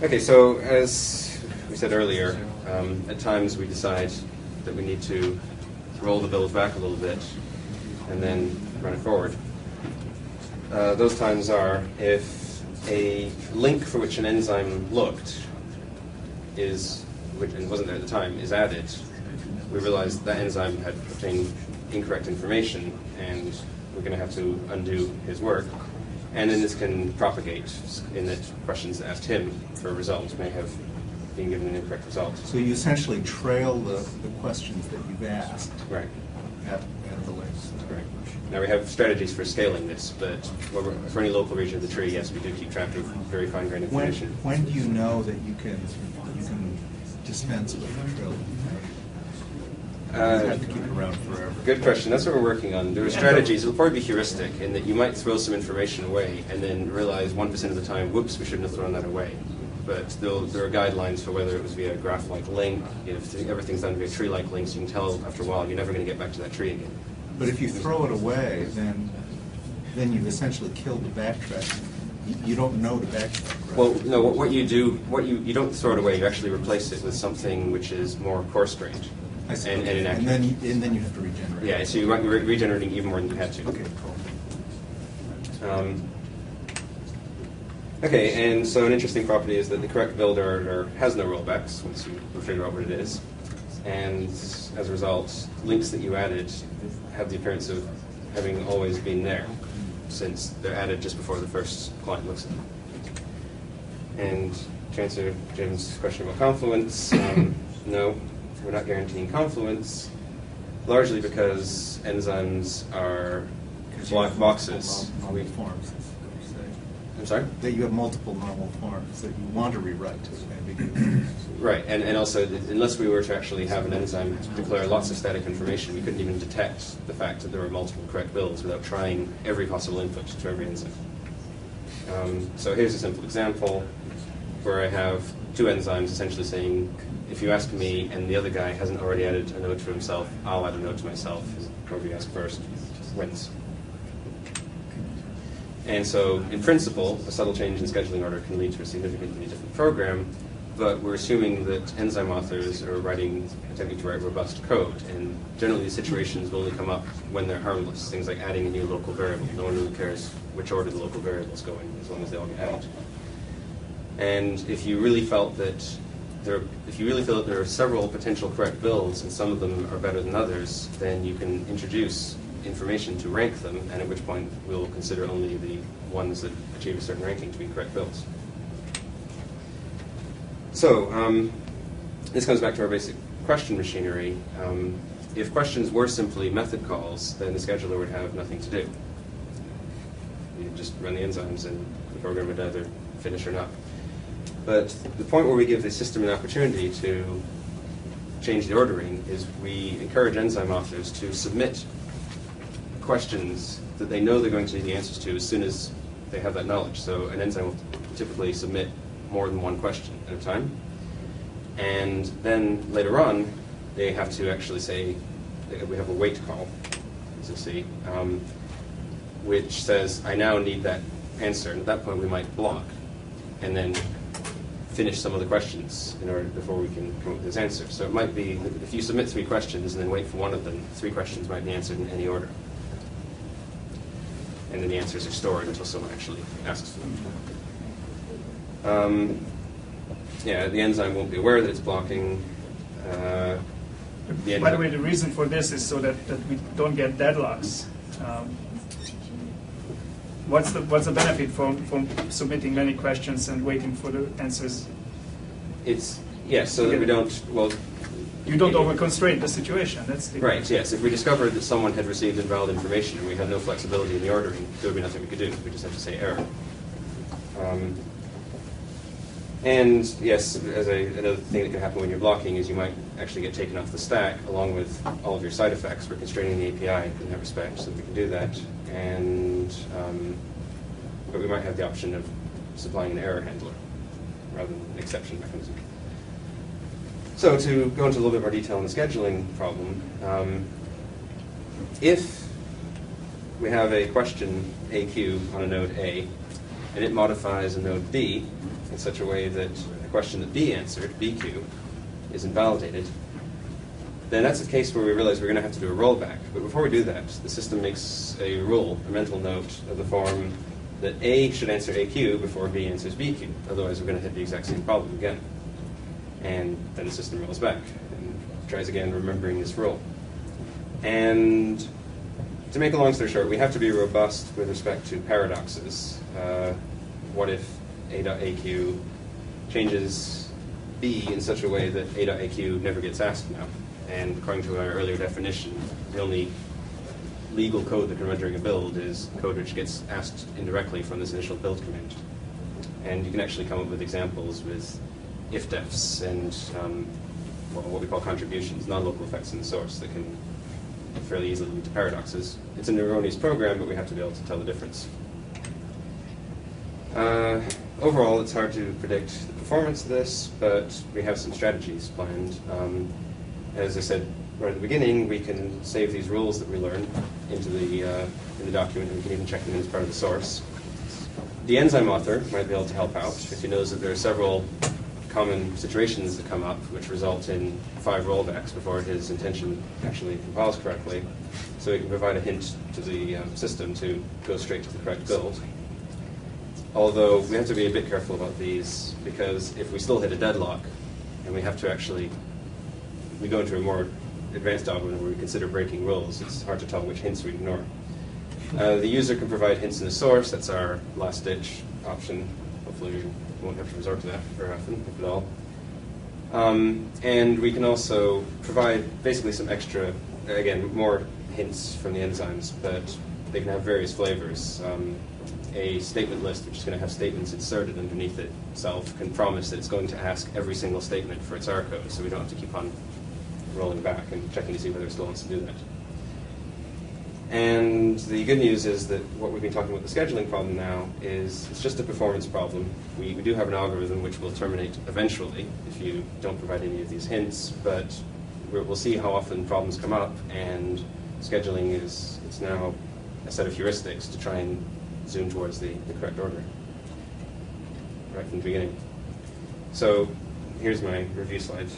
Okay, so as we said earlier, at times we decide that we need to roll the build back a little bit and then run it forward. Those times are if a link for which an enzyme looked and wasn't there at the time, is added, we realize that enzyme had obtained incorrect information and we're going to have to undo his work. And then this can propagate in that questions asked him for a result may have been given an incorrect result. So you essentially trail the questions that you've asked. Right. At the links. Right. Now we have strategies for scaling this, but for any local region of the tree, yes, we do keep track of very fine-grained information. When do you know that you can dispense with the trail? You have to keep it around forever. Good question. That's what we're working on. There are strategies. It'll probably be heuristic in that you might throw some information away and then realize 1% of the time, whoops, we shouldn't have thrown that away. But there are guidelines for whether it was via a graph-like link. If everything's done via tree-like links, you can tell after a while you're never going to get back to that tree again. But if you throw it away, then you've essentially killed the backtrack. You don't know to backtrack. Right? Well, no. What you do, you don't throw it away. You actually replace it with something which is more coarse-grained and inaccurate. And then you have to regenerate. Yeah, so you might be regenerating even more than you had to. Okay, cool. Okay, and so an interesting property is that the correct build order has no rollbacks once you figure out what it is. And as a result, links that you added have the appearance of having always been there, since they're added just before the first client looks at them. And to answer Jim's question about confluence, no, we're not guaranteeing confluence, largely because enzymes are black boxes. Forms. I'm sorry? That you have multiple normal forms that you want to rewrite to ambiguity. Right, and also, unless we were to actually have an enzyme declare lots of static information, we couldn't even detect the fact that there were multiple correct builds without trying every possible input to every enzyme. So here's a simple example where I have two enzymes essentially saying, if you ask me and the other guy hasn't already added a node to himself, I'll add a node to myself. Whoever you ask first wins. And so, in principle, a subtle change in scheduling order can lead to a significantly different program, but we're assuming that enzyme authors are attempting to write robust code, and generally these situations will only come up when they're harmless, things like adding a new local variable. No one really cares which order the local variable is going, as long as they all get added. And if you really felt that there are several potential correct builds, and some of them are better than others, then you can introduce information to rank them, and at which point we'll consider only the ones that achieve a certain ranking to be correct builds. So this comes back to our basic question machinery. If questions were simply method calls, then the scheduler would have nothing to do. You'd just run the enzymes and the program would either finish or not. But the point where we give the system an opportunity to change the ordering is we encourage enzyme authors to submit questions that they know they're going to need the answers to as soon as they have that knowledge. So an enzyme will typically submit more than one question at a time. And then later on, they have to actually say, we have a wait call, as you see, which says, I now need that answer. And at that point, we might block and then finish some of the questions before we can come up with this answer. So it might be, if you submit 3 questions and then wait for one of them, 3 questions might be answered in any order. And then the answers are stored until someone actually asks for them. The enzyme won't be aware that it's blocking. By the way, the reason for this is so that we don't get deadlocks. What's the benefit from submitting many questions and waiting for the answers? So that we don't, you don't over-constrain the situation. That's the right, yes. If we discovered that someone had received invalid information and we had no flexibility in the ordering, there would be nothing we could do. We just have to say error. And yes, another thing that can happen when you're blocking is you might actually get taken off the stack along with all of your side effects. We're constraining the API in that respect, so we can do that. And but we might have the option of supplying an error handler rather than an exception mechanism. So to go into a little bit more detail on the scheduling problem, if we have a question AQ on a node A, and it modifies a node B in such a way that a question that B answered, BQ, is invalidated, then that's a case where we realize we're going to have to do a rollback. But before we do that, the system makes a rule, a mental note of the form that A should answer AQ before B answers BQ. Otherwise, we're going to hit the exact same problem again. And then the system rolls back and tries again, remembering this rule. And to make a long story short, we have to be robust with respect to paradoxes. What if A.AQ changes B in such a way that A.AQ never gets asked now? And according to our earlier definition, the only legal code that can run during a build is code which gets asked indirectly from this initial build command. And you can actually come up with examples with if-defs and what we call contributions, non-local effects in the source that can fairly easily lead to paradoxes. It's an erroneous program, but we have to be able to tell the difference. Overall, it's hard to predict the performance of this, but we have some strategies planned. As I said right at the beginning, we can save these rules that we learn into the document, and we can even check them in as part of the source. The enzyme author might be able to help out if he knows that there are several common situations that come up which result in 5 rollbacks before his intention actually compiles correctly. So he can provide a hint to the system to go straight to the correct build. Although we have to be a bit careful about these, because if we still hit a deadlock and we have to actually, we go into a more advanced algorithm where we consider breaking rules, it's hard to tell which hints we ignore. The user can provide hints in the source. That's our last-ditch option. Hopefully we won't have to resort to that very often, if at all. And we can also provide basically some extra, again, more hints from the enzymes, but they can have various flavors. A statement list, which is going to have statements inserted underneath it itself, can promise that it's going to ask every single statement for its R code, so we don't have to keep on rolling back and checking to see whether it still wants to do that. And the good news is that what we've been talking about the scheduling problem now is it's just a performance problem. We do have an algorithm which will terminate eventually if you don't provide any of these hints, but we'll see how often problems come up, and scheduling it's now a set of heuristics to try and zoom towards the correct order right from the beginning. So here's my review slide,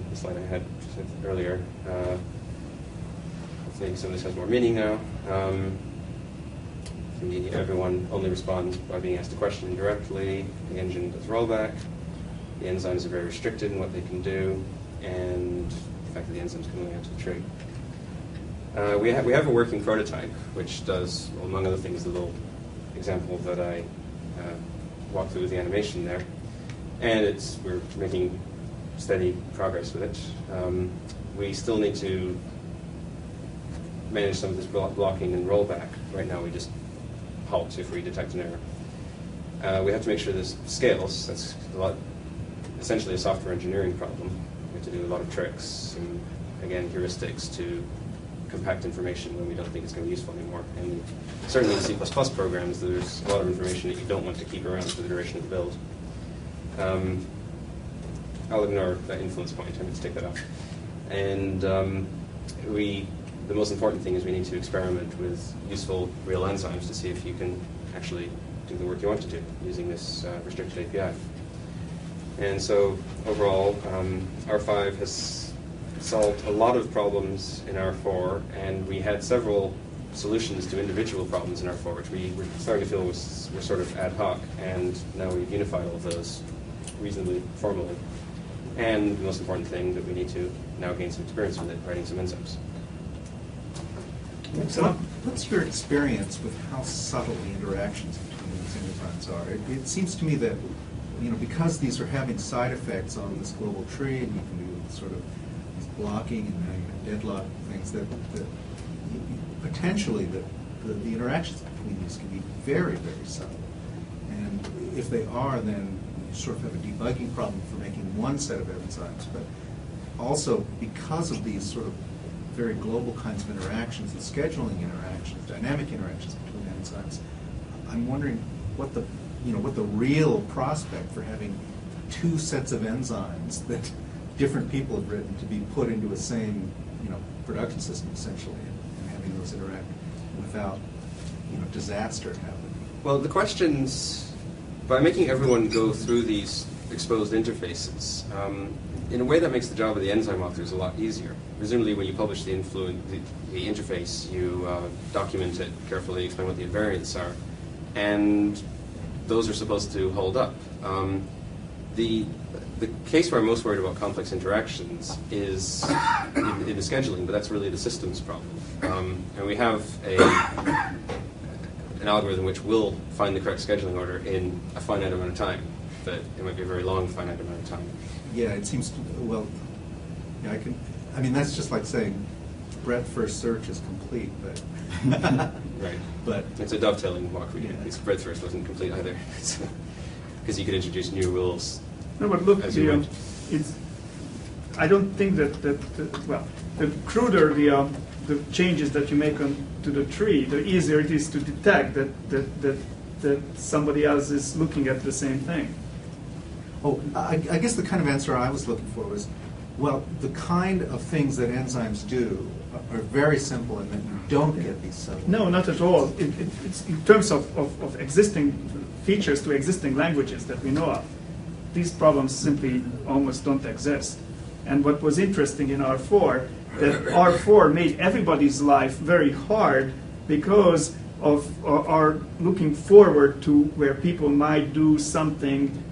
the slide I had earlier. Maybe some of this has more meaning now. Everyone only responds by being asked a question directly. The engine does rollback. The enzymes are very restricted in what they can do, and the fact that the enzymes can only enter the tree. We have a working prototype, which does, well, among other things, the little example that I walked through with the animation there. And we're making steady progress with it. We still need to manage some of this blocking and rollback. Right now we just halt if we detect an error. We have to make sure this scales. That's essentially a software engineering problem. We have to do a lot of tricks and, again, heuristics to compact information when we don't think it's going to be useful anymore. And certainly in C++ programs, there's a lot of information that you don't want to keep around for the duration of the build. I'll ignore that influence point. I'm going to take that off. And the most important thing is we need to experiment with useful real enzymes to see if you can actually do the work you want to do using this restricted API. And so overall, R5 has solved a lot of problems in R4, and we had several solutions to individual problems in R4, which we were starting to feel were sort of ad hoc, and now we've unified all of those reasonably formally. And the most important thing, that we need to now gain some experience with it, writing some enzymes. What's your experience with how subtle the interactions between these enzymes are? It seems to me that, because these are having side effects on this global tree, and you can do sort of these blocking and deadlock things, that potentially the interactions between these can be very, very subtle. And if they are, then you sort of have a debugging problem for making one set of enzymes. But also, because of these sort of very global kinds of interactions and scheduling interactions, dynamic interactions between enzymes, I'm wondering what the real prospect for having two sets of enzymes that different people have written to be put into a same production system essentially, and having those interact without disaster happening. Well, the questions, by making everyone go through these exposed interfaces, in a way that makes the job of the enzyme authors a lot easier. Presumably when you publish the interface, you document it carefully, explain what the invariants are, and those are supposed to hold up. The case where I'm most worried about complex interactions is in the scheduling, but that's really the systems problem. And we have an algorithm which will find the correct scheduling order in a finite amount of time, but it might be a very long finite amount of time. Yeah, it seems that's just like saying breadth first search is complete, but right. But it's a dovetailing walk we did. It's breadth first wasn't complete either, because you could introduce new rules. No, but look, as I don't think that the cruder the changes that you make to the tree, the easier it is to detect that somebody else is looking at the same thing. Oh, I guess the kind of answer I was looking for was, well, the kind of things that enzymes do are very simple, and that you don't get these subtle. No, not at all. It's in terms of existing features to existing languages that we know of. These problems simply almost don't exist. And what was interesting in R4, that R4 made everybody's life very hard because of our looking forward to where people might do something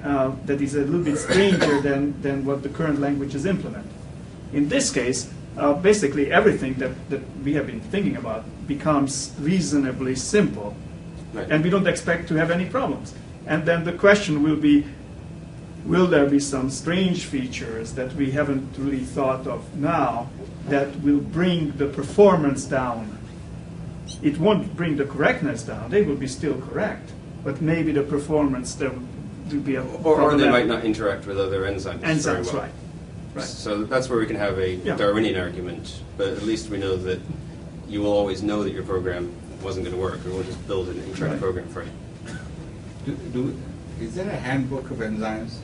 that is a little bit stranger than what the current languages implement. In this case, basically everything that we have been thinking about becomes reasonably simple, right. And we don't expect to have any problems. And then the question will be, will there be some strange features that we haven't really thought of now that will bring the performance down? It won't bring the correctness down. They will be still correct, but maybe the performance there will be a or they might not interact with other enzymes very well. Right. So that's where we can have a Darwinian argument, but at least we know that you will always know that your program wasn't going to work, or we'll just build an incorrect program for you. Is there a handbook of enzymes?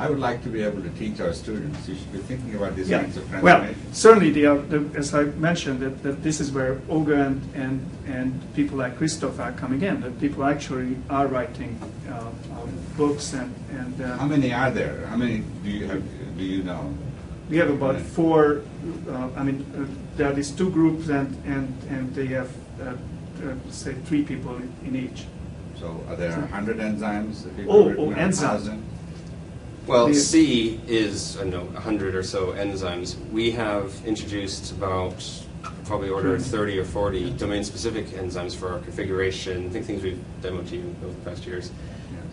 I would like to be able to teach our students. You should be thinking about these Yeah. kinds of Well, transformations. certainly, as I mentioned, that this is where Olga and people like Christoph are coming in. That people actually are writing books and How many are there? How many do you have? Do you know? we have about 4. There are these 2 groups, and they have say 3 people in each. So are there 100 enzymes? If you Oh, could, enzymes. 1,000? Well, The- C is, I don't know, 100 or so enzymes. We have introduced about probably order of 30 or 40 domain-specific enzymes for our configuration, I think things we've demoed to you over the past years.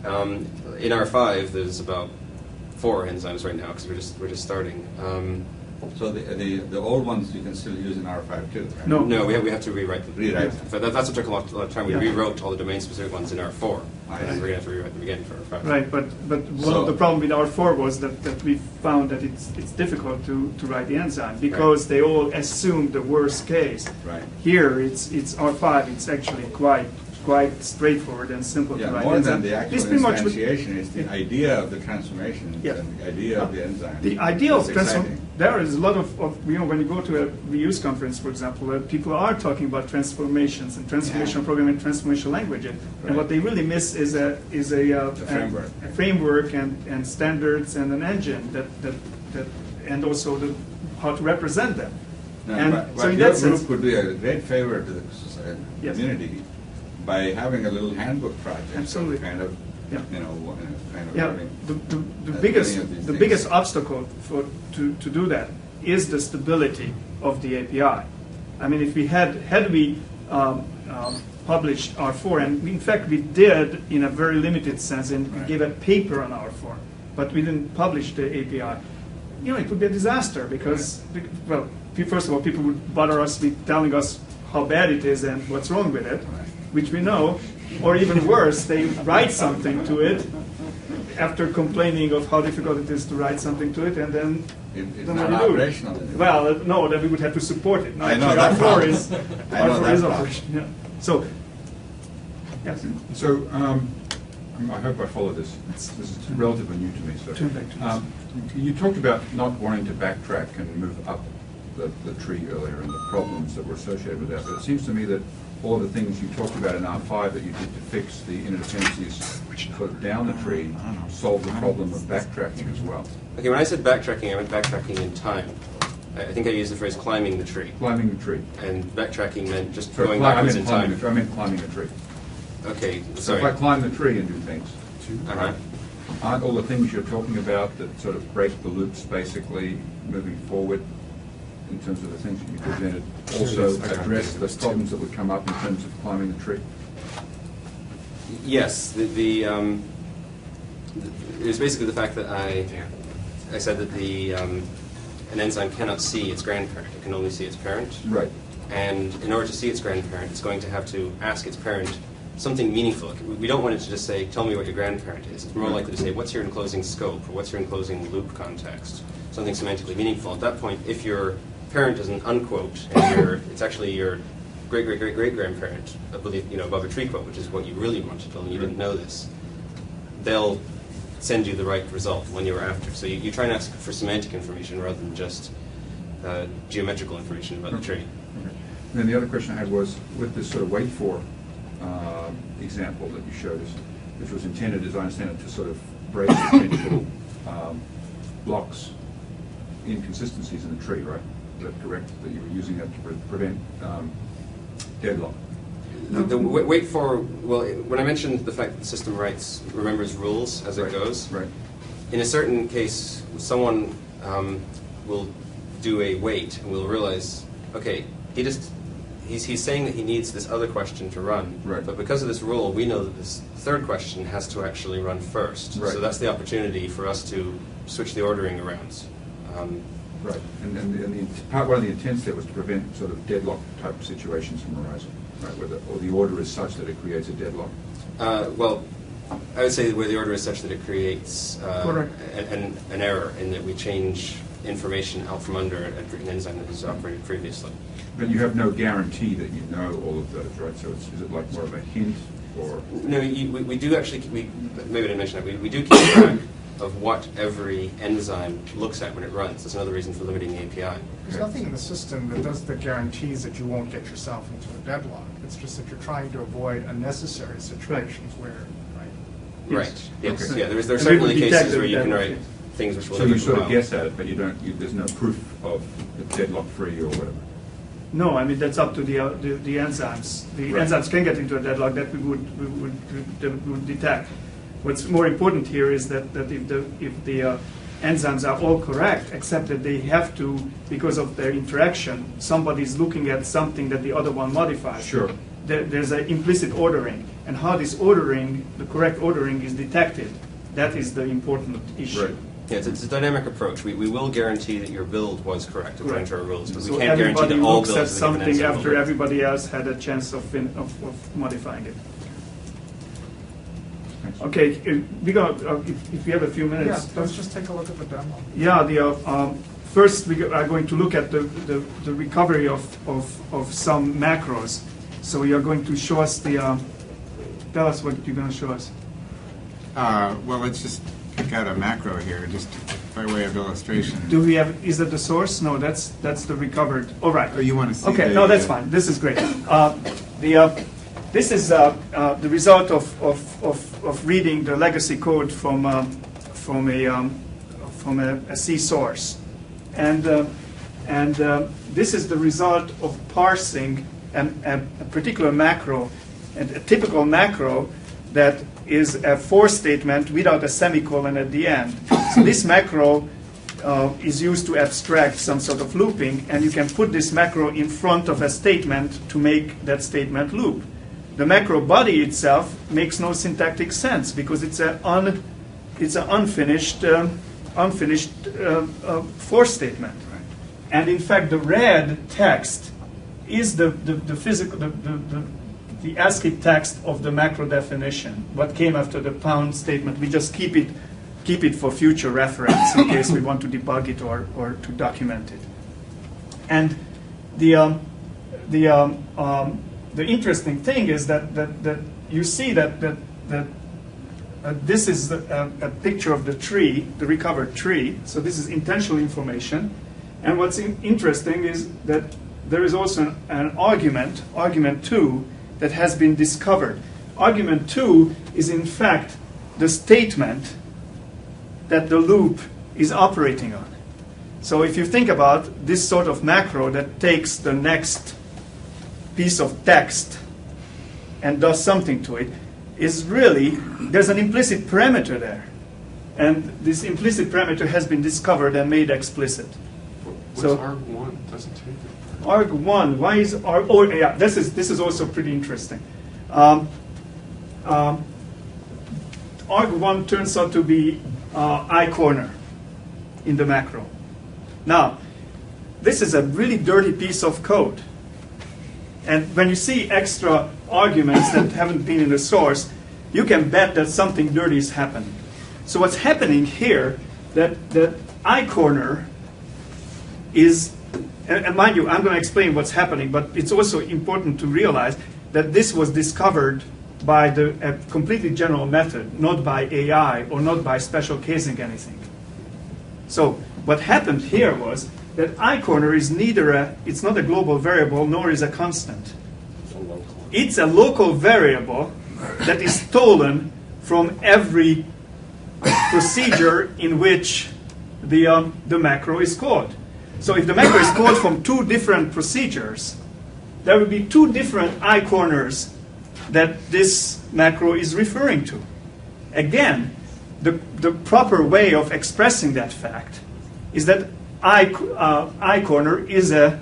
In R5, there's about 4 enzymes right now, because we're just starting. So the old ones you can still use in R5 too, right? No. We have to rewrite them. Rewrite them. But that's what took a lot of time. We Yeah. rewrote all the domain-specific ones in R4, I and see. we're going to have to rewrite them again for R5. Right, but one So- of the problem with R4 was that we found that it's difficult to write the enzyme because they all assume the worst case. Right. Here, it's R5. It's actually quite straightforward and simple Yeah, to write. more enzyme. than the actual It's pretty much what- instantiation, it's the idea of the transformation Yeah. and the idea of the enzyme. The idea of That's transform. exciting. There is a lot of when you go to a reuse conference, for example, people are talking about transformations and transformational Yeah. programming and transformational languages. And what they really miss is a framework. a framework and standards and an engine that and also how to represent them. No, And but so in your that group sense, would be a great favor to the Yes. community by having a little handbook project. Absolutely. Kind of, Yeah. kind of yeah, learning. the As biggest many of these the things. biggest obstacle to do that is the stability of the API. I mean, if we had we published R4, and in fact we did in a very limited sense, and we Right. gave a paper on R4, but we didn't publish the API. It would be a disaster because, well, first of all, people would bother us with telling us how bad it is and what's wrong with it, Right. which we know, or even worse, they write something to it after complaining of how difficult it is to write something to it, and then It's then not what do you do? operational anymore. Well, no, then we would have to support it. No, I know actually, that R4 problem. is I know R4 that is problem. operational. Yeah. So, yes. So, I hope I follow this. This is relatively new to me. So, Turn back to this. you talked about not wanting to backtrack and move up the tree earlier and the problems that were associated with that. But it seems to me that all of the things you talked about in R5 that you did to fix the interdependencies sort of down the tree solved the problem of backtracking as well. Okay, when I said backtracking, I meant backtracking in time. I think I used the phrase climbing the tree, Climbing the tree. and backtracking meant just So going I backwards meant in time. I meant climbing a tree. Okay, So if I sorry. climb the tree and do things, Uh-huh. aren't all the things you're talking about that sort of break the loops basically moving forward in terms of the things that you presented also address the problems that would come up in terms of climbing the tree? Yes, it's basically the fact that I said that an enzyme cannot see its grandparent; it can only see its parent. Right. And in order to see its grandparent, it's going to have to ask its parent something meaningful. We don't want it to just say, "Tell me what your grandparent is." It's more likely to say, "What's your enclosing scope?" or "What's your enclosing loop context?" Something semantically meaningful. At that point, if your parent is an unquote and it's actually your great-great-great-great-grandparent, above a tree quote, which is what you really wanted, and you didn't know this, they'll send you the right result when you were after. So you try and ask for semantic information rather than just geometrical information about the tree. Okay. And then the other question I had was, with this sort of wait for example that you showed us, which was intended, as I understand it, to sort of break potential blocks, inconsistencies in the tree, right? Is that correct? That you were using that to prevent deadlock? Wait for, well, when I mentioned the fact that the system remembers rules as it goes, Right. in a certain case, someone will do a wait and will realize, okay, he's saying that he needs this other question to run, Right. but because of this rule, we know that this third question has to actually run first. Right. So that's the opportunity for us to switch the ordering around. Right. And one of the intents there was to prevent sort of deadlock type situations from arising, right? Or the order is such that it creates a deadlock. Well, I would say where the order is such that it creates Correct. an error in that we change information out from under an enzyme that has operated previously. But you have no guarantee that you know all of those, right? So is it like more of a hint or? No, we do actually, maybe I didn't mention that, we do keep track. of what every enzyme looks at when it runs. That's another reason for limiting the API. There's nothing in the system that guarantees that you won't get yourself into a deadlock. It's just that you're trying to avoid unnecessary situations where, right? Right. Yes. Okay. Yeah. There are And we certainly would cases detect where you can deadlock, write things which will So limit you sort of the guess at it, but you don't, there's no proof of it's deadlock-free or whatever. No, I mean, that's up to the enzymes. The Right. enzymes can get into a deadlock that we would detect. What's more important here is that if the enzymes are all correct, except that they have to, because of their interaction, somebody's looking at something that the other one modifies. Sure. There's an implicit ordering, and how this ordering, the correct ordering, is detected, that is the important issue. Right. Yeah, it's a dynamic approach. We will guarantee that your build was correct according to our rules, but So we can't guarantee everybody that all looks builds at of a given something enzyme will after work. everybody else had a chance of modifying it. Thanks. Okay, if you have a few Yeah, minutes. let's just take a look at the demo. Yeah, first we are going to look at the recovery of some macros. So you're going to show us tell us what you're going to show us. Well, let's just pick out a macro here, just by way of illustration. Do we have, is that the source? No, that's the recovered, all right. Oh, you want to see Okay, the, no, that's fine, this is great. This is the result of reading the legacy code from a C source. And this is the result of parsing a particular macro, and a typical macro that is a for statement without a semicolon at the end. So this macro is used to abstract some sort of looping, and you can put this macro in front of a statement to make that statement loop. The macro body itself makes no syntactic sense because it's an unfinished for statement. And in fact, the red text is the physical, the ASCII text of the macro definition. What came after the pound statement, we just keep it for future reference in case we want to debug it or to document it. And the interesting thing is that you see that this is a picture of the tree, the recovered tree. So this is intentional information. And what's interesting is that there is also an argument 2, that has been discovered. Argument 2 is in fact the statement that the loop is operating on. So if you think about this sort of macro that takes the next piece of text and does something to it, is really, there's an implicit parameter there. And this implicit parameter has been discovered and made explicit. What's So- arg1? Doesn't take it. arg1, why is arg? Oh, yeah, this is also pretty interesting. arg1 turns out to be I-corner in the macro. Now, this is a really dirty piece of code. And when you see extra arguments that haven't been in the source, you can bet that something dirty is happening. So what's happening here, that I-corner is, and mind you, I'm going to explain what's happening, but it's also important to realize that this was discovered by a completely general method, not by AI or not by special casing anything. So what happened here was that I-corner is it's not a global variable, nor is a constant. It's a local variable that is stolen from every procedure in which the macro is called. So if the macro is called from 2 different procedures, there will be 2 different I-corners that this macro is referring to. Again, the proper way of expressing that fact is that I-corner is an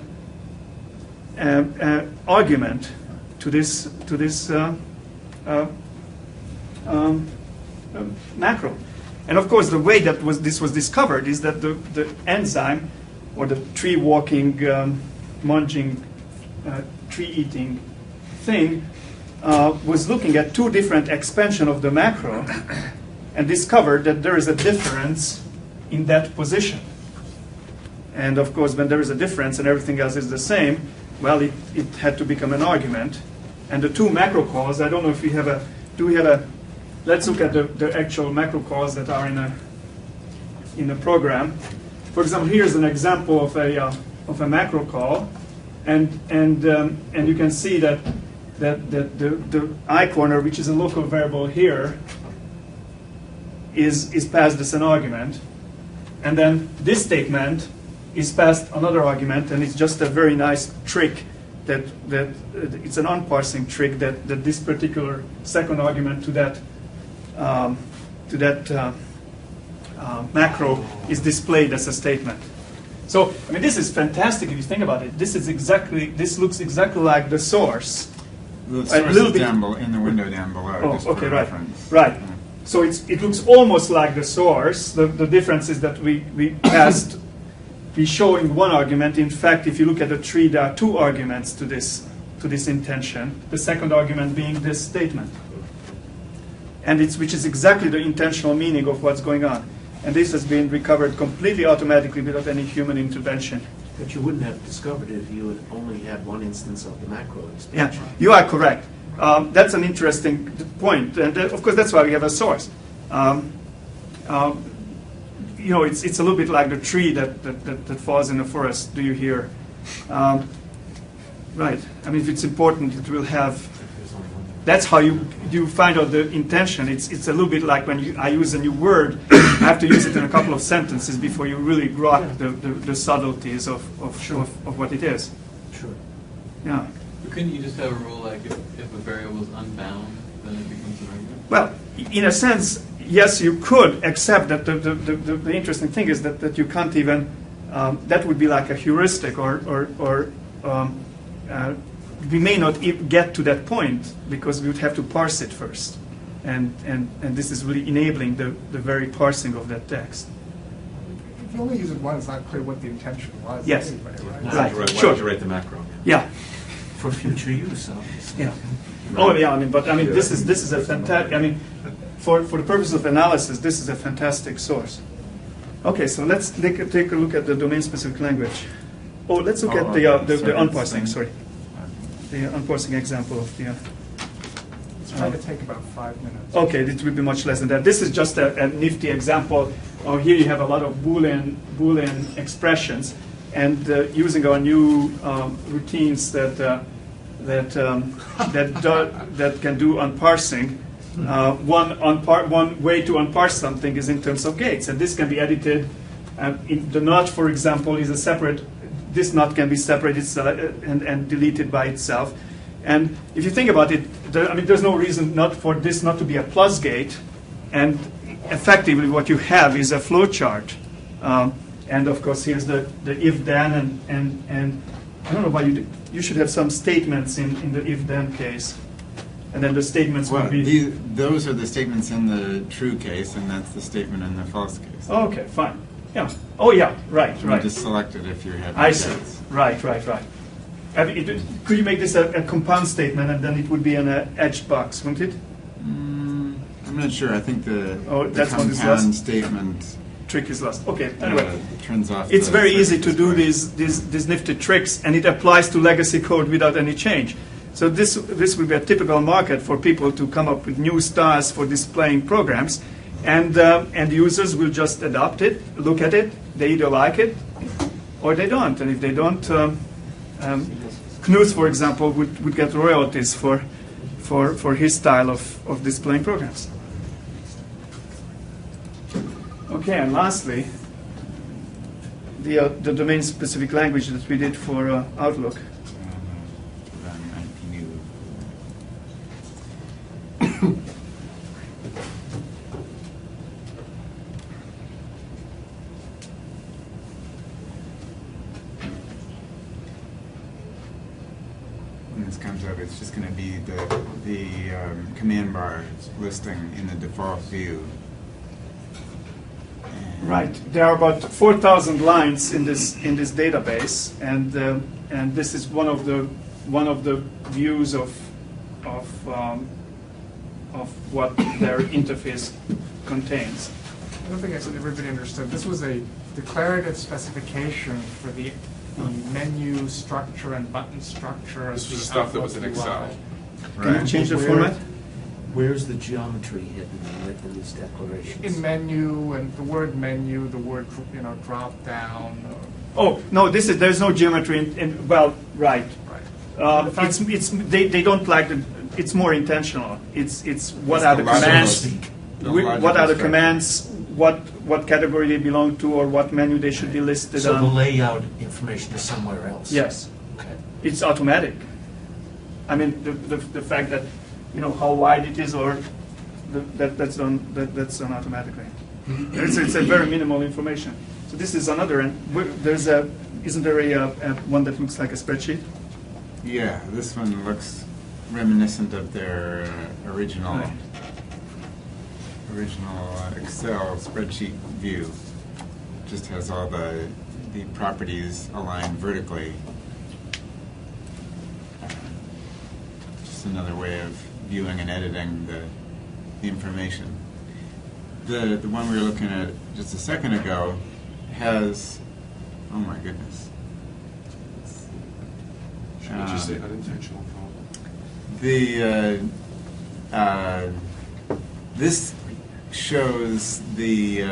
argument to this macro. And of course, the way that this was discovered is that the enzyme, or the tree-walking, munching, tree-eating thing, was looking at 2 different expansions of the macro and discovered that there is a difference in that position. And of course, when there is a difference and everything else is the same, well, it had to become an argument. And the 2 macro calls, I don't know if we have let's look at the actual macro calls that are in in a program. For example, here's an example of a macro call, and you can see that the I corner, which is a local variable here, is passed as an argument, and then this statement is passed another argument, and it's just a very nice trick that it's an unparsing trick that this particular second argument to that macro is displayed as a statement. So I mean, this is fantastic if you think about it. This looks exactly like the source. The source is down in the window down below. Oh, just okay, for right, reference. right. Yeah. So it looks almost like the source. The difference is that we showing one argument. In fact, if you look at the tree, there are two arguments to this intention. The second argument being this statement, and which is exactly the intentional meaning of what's going on. And this has been recovered completely automatically without any human intervention. But you wouldn't have discovered it if you had only had one instance of the macro Yeah, expansion. you are correct. That's an interesting point, and of course that's why we have a source. You know, it's a little bit like the tree that falls in the forest. Do you hear? Right. I mean, if it's important, it will have. That's how you find out the intention. It's a little bit like when I use a new word, I have to use it in a couple of sentences before you really grok the subtleties of what it is. Sure. Yeah. But couldn't you just have a rule like if a variable is unbound, then it becomes an argument? Well, in a sense, yes, you could, except that the interesting thing is that you can't even, that would be like a heuristic, or we may not get to that point because we would have to parse it first. And this is really enabling the very parsing of that text. If you only use it once, it's not clear what the intention was. Yes. Anyway, right? Right. Why Sure. did you write the macro? Yeah. For future use, obviously. Yeah. Oh yeah. I mean, but I mean, this is a fantastic. I mean, for the purpose of analysis, this is a fantastic source. Okay, so let's take a look at the domain-specific language. Oh, let's look at the unparsing. Sorry, the unparsing example of the. It's trying to take about 5 minutes. Okay, it will be much less than that. This is just a nifty example. Oh, here you have a lot of Boolean expressions, and using our new routines that can do unparsing. One way to unparse something is in terms of gates, and this can be edited. The not, for example, is a separate. This not can be separated and deleted by itself. And if you think about it, I mean, there's no reason for this not to be a plus gate. And effectively, what you have is a flowchart. And of course, here's the if-then, and I don't know why you should have some statements in the if-then case. And then the statements would be... Those are the statements in the true case, and that's the statement in the false case. Okay, fine. Yeah. Oh, yeah, right. You just select it if you're having I see. gates. Right. Could you make this a compound statement, and then it would be an edged box, wouldn't it? I'm not sure. I think the that's one is compound lost. statement Trick is lost. Okay, anyway. turns off. It's the very easy to circuit do display. these nifty tricks, and it applies to legacy code without any change. So this will be a typical market for people to come up with new styles for displaying programs, and users will just adopt it, look at it, they either like it or they don't. And if they don't, Knut, for example, would get royalties for his style of displaying programs. Okay, and lastly, the domain-specific language that we did for Outlook. When this comes up, it's just going to be the command bar listing in the default view. Right. There are about 4,000 lines in this database, and this is one of the views of what their interface contains. I don't think everybody understood. This was a declarative specification for the menu structure and button structure. This was stuff that was in Excel. Can you change the format? Where's the geometry hidden in these declarations? In menu, and the word menu, the word, drop down. Oh, no, there's no geometry well, right. Right. They don't like it's more intentional. It's what It's are the the logical commands, speak. The what logical are the structure. commands, what category they belong to, or what menu they should be listed So on. the layout information is somewhere else? Yes. Okay. It's automatic. I mean, the fact that, how wide it is, or that's done automatically. It's a very minimal information. So this is another, and isn't there a one that looks like a spreadsheet? Yeah, this one looks reminiscent of their original Right. Excel spreadsheet view. Just has all the properties aligned vertically. Just another way of viewing and editing the information. The one we were looking at just a second ago has, oh my goodness. Should you say unintentional problem? This shows the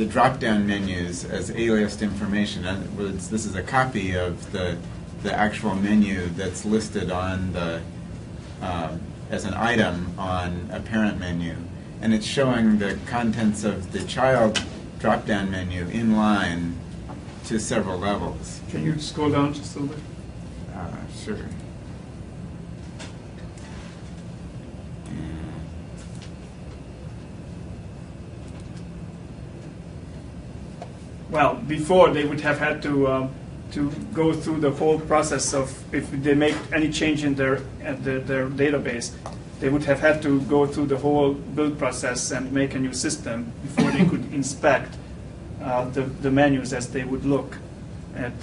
drop-down menus as aliased information. In other words, this is a copy of the actual menu that's listed on the as an item on a parent menu, and it's showing the contents of the child drop-down menu in line to several levels. Can you scroll down just a little bit? Sure. Well, before they would have had to go through the whole process of, if they make any change in their database, they would have had to go through the whole build process and make a new system before they could inspect the menus as they would look at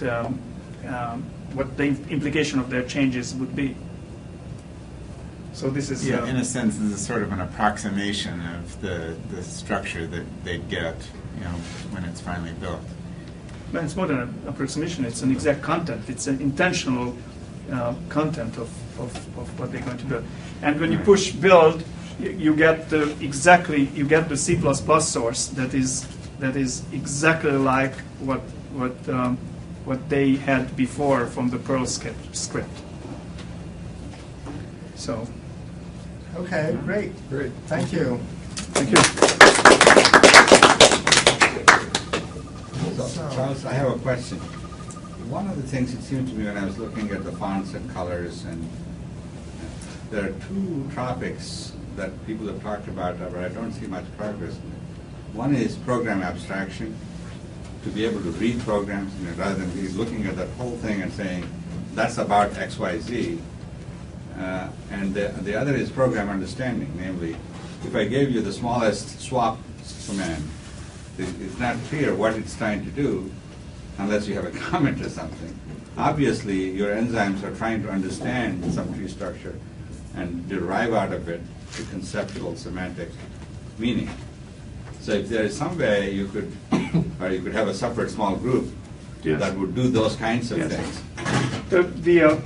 what the implication of their changes would be. So this is in a sense, this is sort of an approximation of the structure that they'd get, when it's finally built. But it's more than an approximation. It's an exact content. It's an intentional content of what they're going to build. And when you push build, you get the C++ source that is exactly like what they had before from the Perl script. So. Okay, great. Thank you. Thank you. So, Charles, I have a question. One of the things it seemed to me when I was looking at the fonts and colors, and there are two topics that people have talked about, but I don't see much progress in it. One is program abstraction, to be able to read programs, rather than be looking at that whole thing and saying, that's about X, Y, Z. And the other is program understanding, namely, if I gave you the smallest swap command, it's not clear what it's trying to do unless you have a comment or something. Obviously, your enzymes are trying to understand some tree structure and derive out of it the conceptual semantic meaning. So if there is some way you could have a separate small group that would do those kinds of things.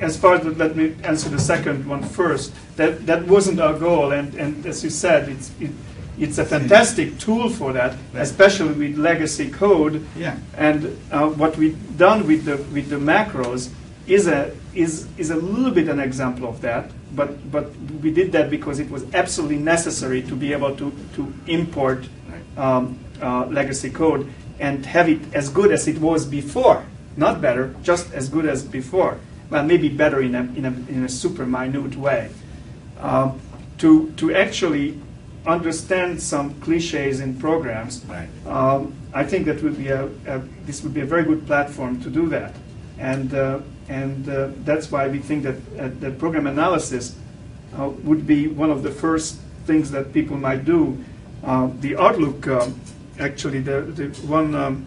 As far as let me answer the second one first. That wasn't our goal, and as you said, it's a fantastic tool for that, especially with legacy code. Yeah. And what we've done with the macros is a little bit an example of that. But we did that because it was absolutely necessary to be able to import legacy code and have it as good as it was before. Not better, just as good as before. Well, maybe better in a super minute way. To actually understand some cliches in programs, Right. I think that would be this would be a very good platform to do that, and that's why we think that the program analysis would be one of the first things that people might do. The Outlook, actually, the one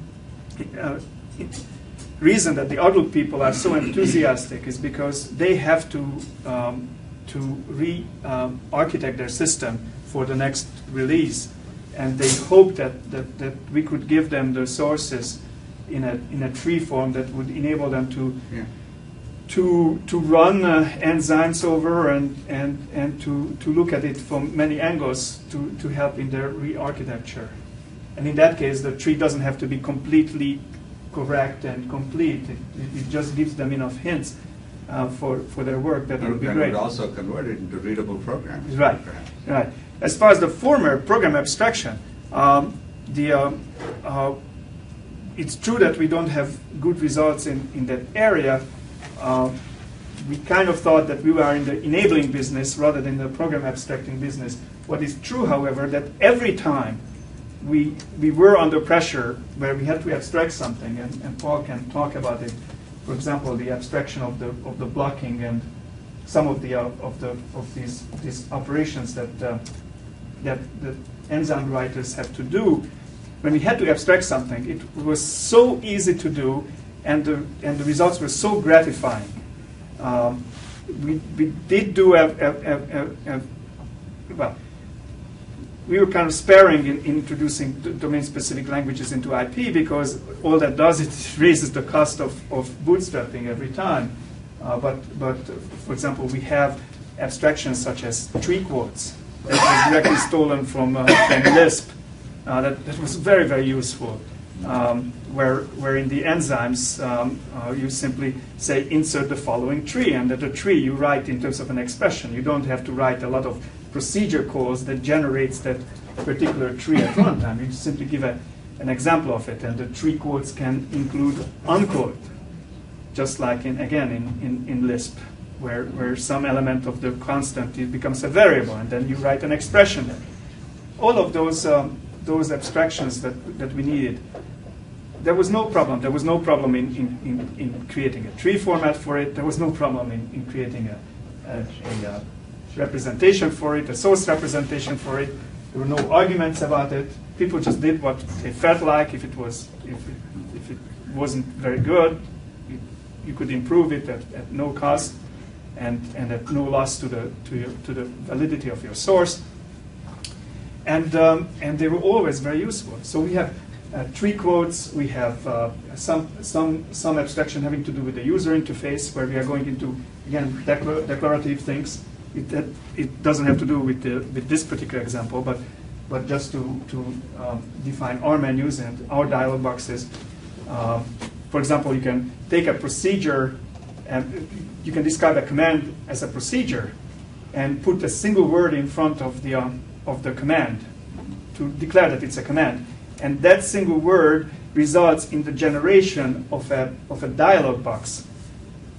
reason that the Outlook people are so enthusiastic is because they have to re-architect their system for the next release, and they hope that we could give them the sources in a tree form that would enable them to to run enzymes over and to look at it from many angles to help in their re-architecture. And in that case, the tree doesn't have to be completely correct and complete. It just gives them enough hints for their work that would be And great. it would also convert it into readable programs. Right, perhaps. right. As far as the former program abstraction, it's true that we don't have good results in that area. We kind of thought that we were in the enabling business rather than the program abstracting business. What is true, however, that every time we were under pressure where we had to abstract something, and Paul can talk about it. For example, the abstraction of the blocking and some of these operations that the enzyme writers have to do. When we had to abstract something, it was so easy to do, and the results were so gratifying. We did do well. We were kind of sparing in introducing domain-specific languages into IP because all that does is raises the cost of bootstrapping every time. But for example, we have abstractions such as tree quotes that were directly stolen from Lisp. That was very, very useful. Where in the enzymes you simply say insert the following tree, and that the tree you write in terms of an expression. You don't have to write a lot of procedure calls that generates that particular tree at runtime. You simply give an example of it, and the tree quotes can include unquote, just like in Lisp, where some element of the constant becomes a variable, and then you write an expression there. All of those abstractions that we needed. There was no problem. There was no problem in creating a tree format for it. There was no problem in creating a representation for it, a source representation for it. There were no arguments about it. People just did what they felt like. If it wasn't very good, you could improve it at no cost and at no loss to the validity of your source. And they were always very useful. So we have tree quotes. We have some abstraction having to do with the user interface, where we are going into, again, declarative things. It doesn't have to do with this particular example, but just to define our menus and our dialog boxes. For example, you can take a procedure, and you can describe a command as a procedure, and put a single word in front of the command to declare that it's a command. And that single word results in the generation of a dialog box,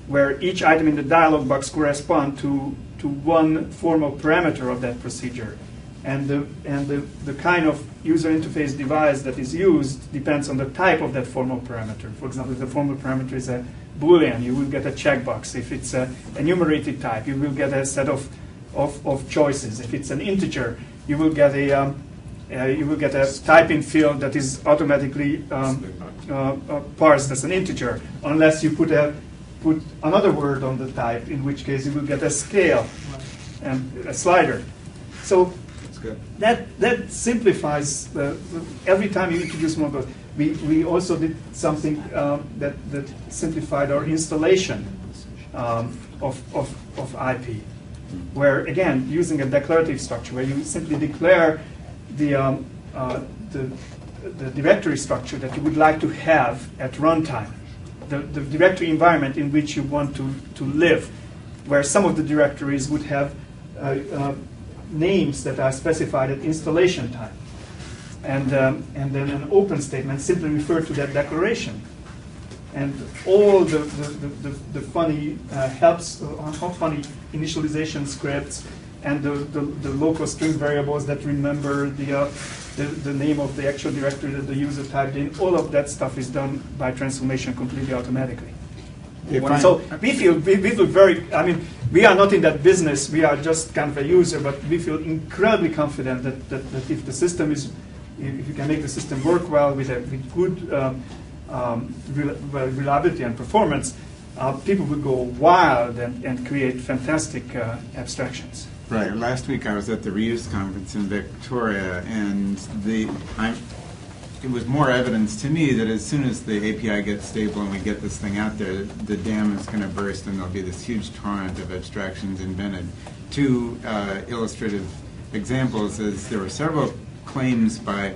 where each item in the dialog box corresponds to one formal parameter of that procedure. And the kind of user interface device that is used depends on the type of that formal parameter. For example, if the formal parameter is a Boolean, you will get a checkbox. If it's a enumerated type, you will get a set of choices. If it's an integer, you will get a typing field that is automatically parsed as an integer, unless you put another word on the type, in which case you will get a scale and a slider. So that simplifies every time you introduce more code. We also did something that simplified our installation of IP, where, again, using a declarative structure, where you simply declare the directory structure that you would like to have at runtime, the directory environment in which you want to live, where some of the directories would have names that are specified at installation time. And then an open statement simply referred to that declaration. And all the funny helps, funny initialization scripts, and the local string variables that remember the name of the actual directory that the user typed in, all of that stuff is done by transformation completely automatically. So we feel very, I mean, we are not in that business, we are just kind of a user, but we feel incredibly confident that if the system is, if you can make the system work well with good reliability and performance, people will go wild and create fantastic abstractions. Right. Last week I was at the Reuse conference in Victoria, and it was more evidence to me that as soon as the API gets stable and we get this thing out there, the dam is going to burst and there'll be this huge torrent of abstractions invented. Two illustrative examples is there were several claims by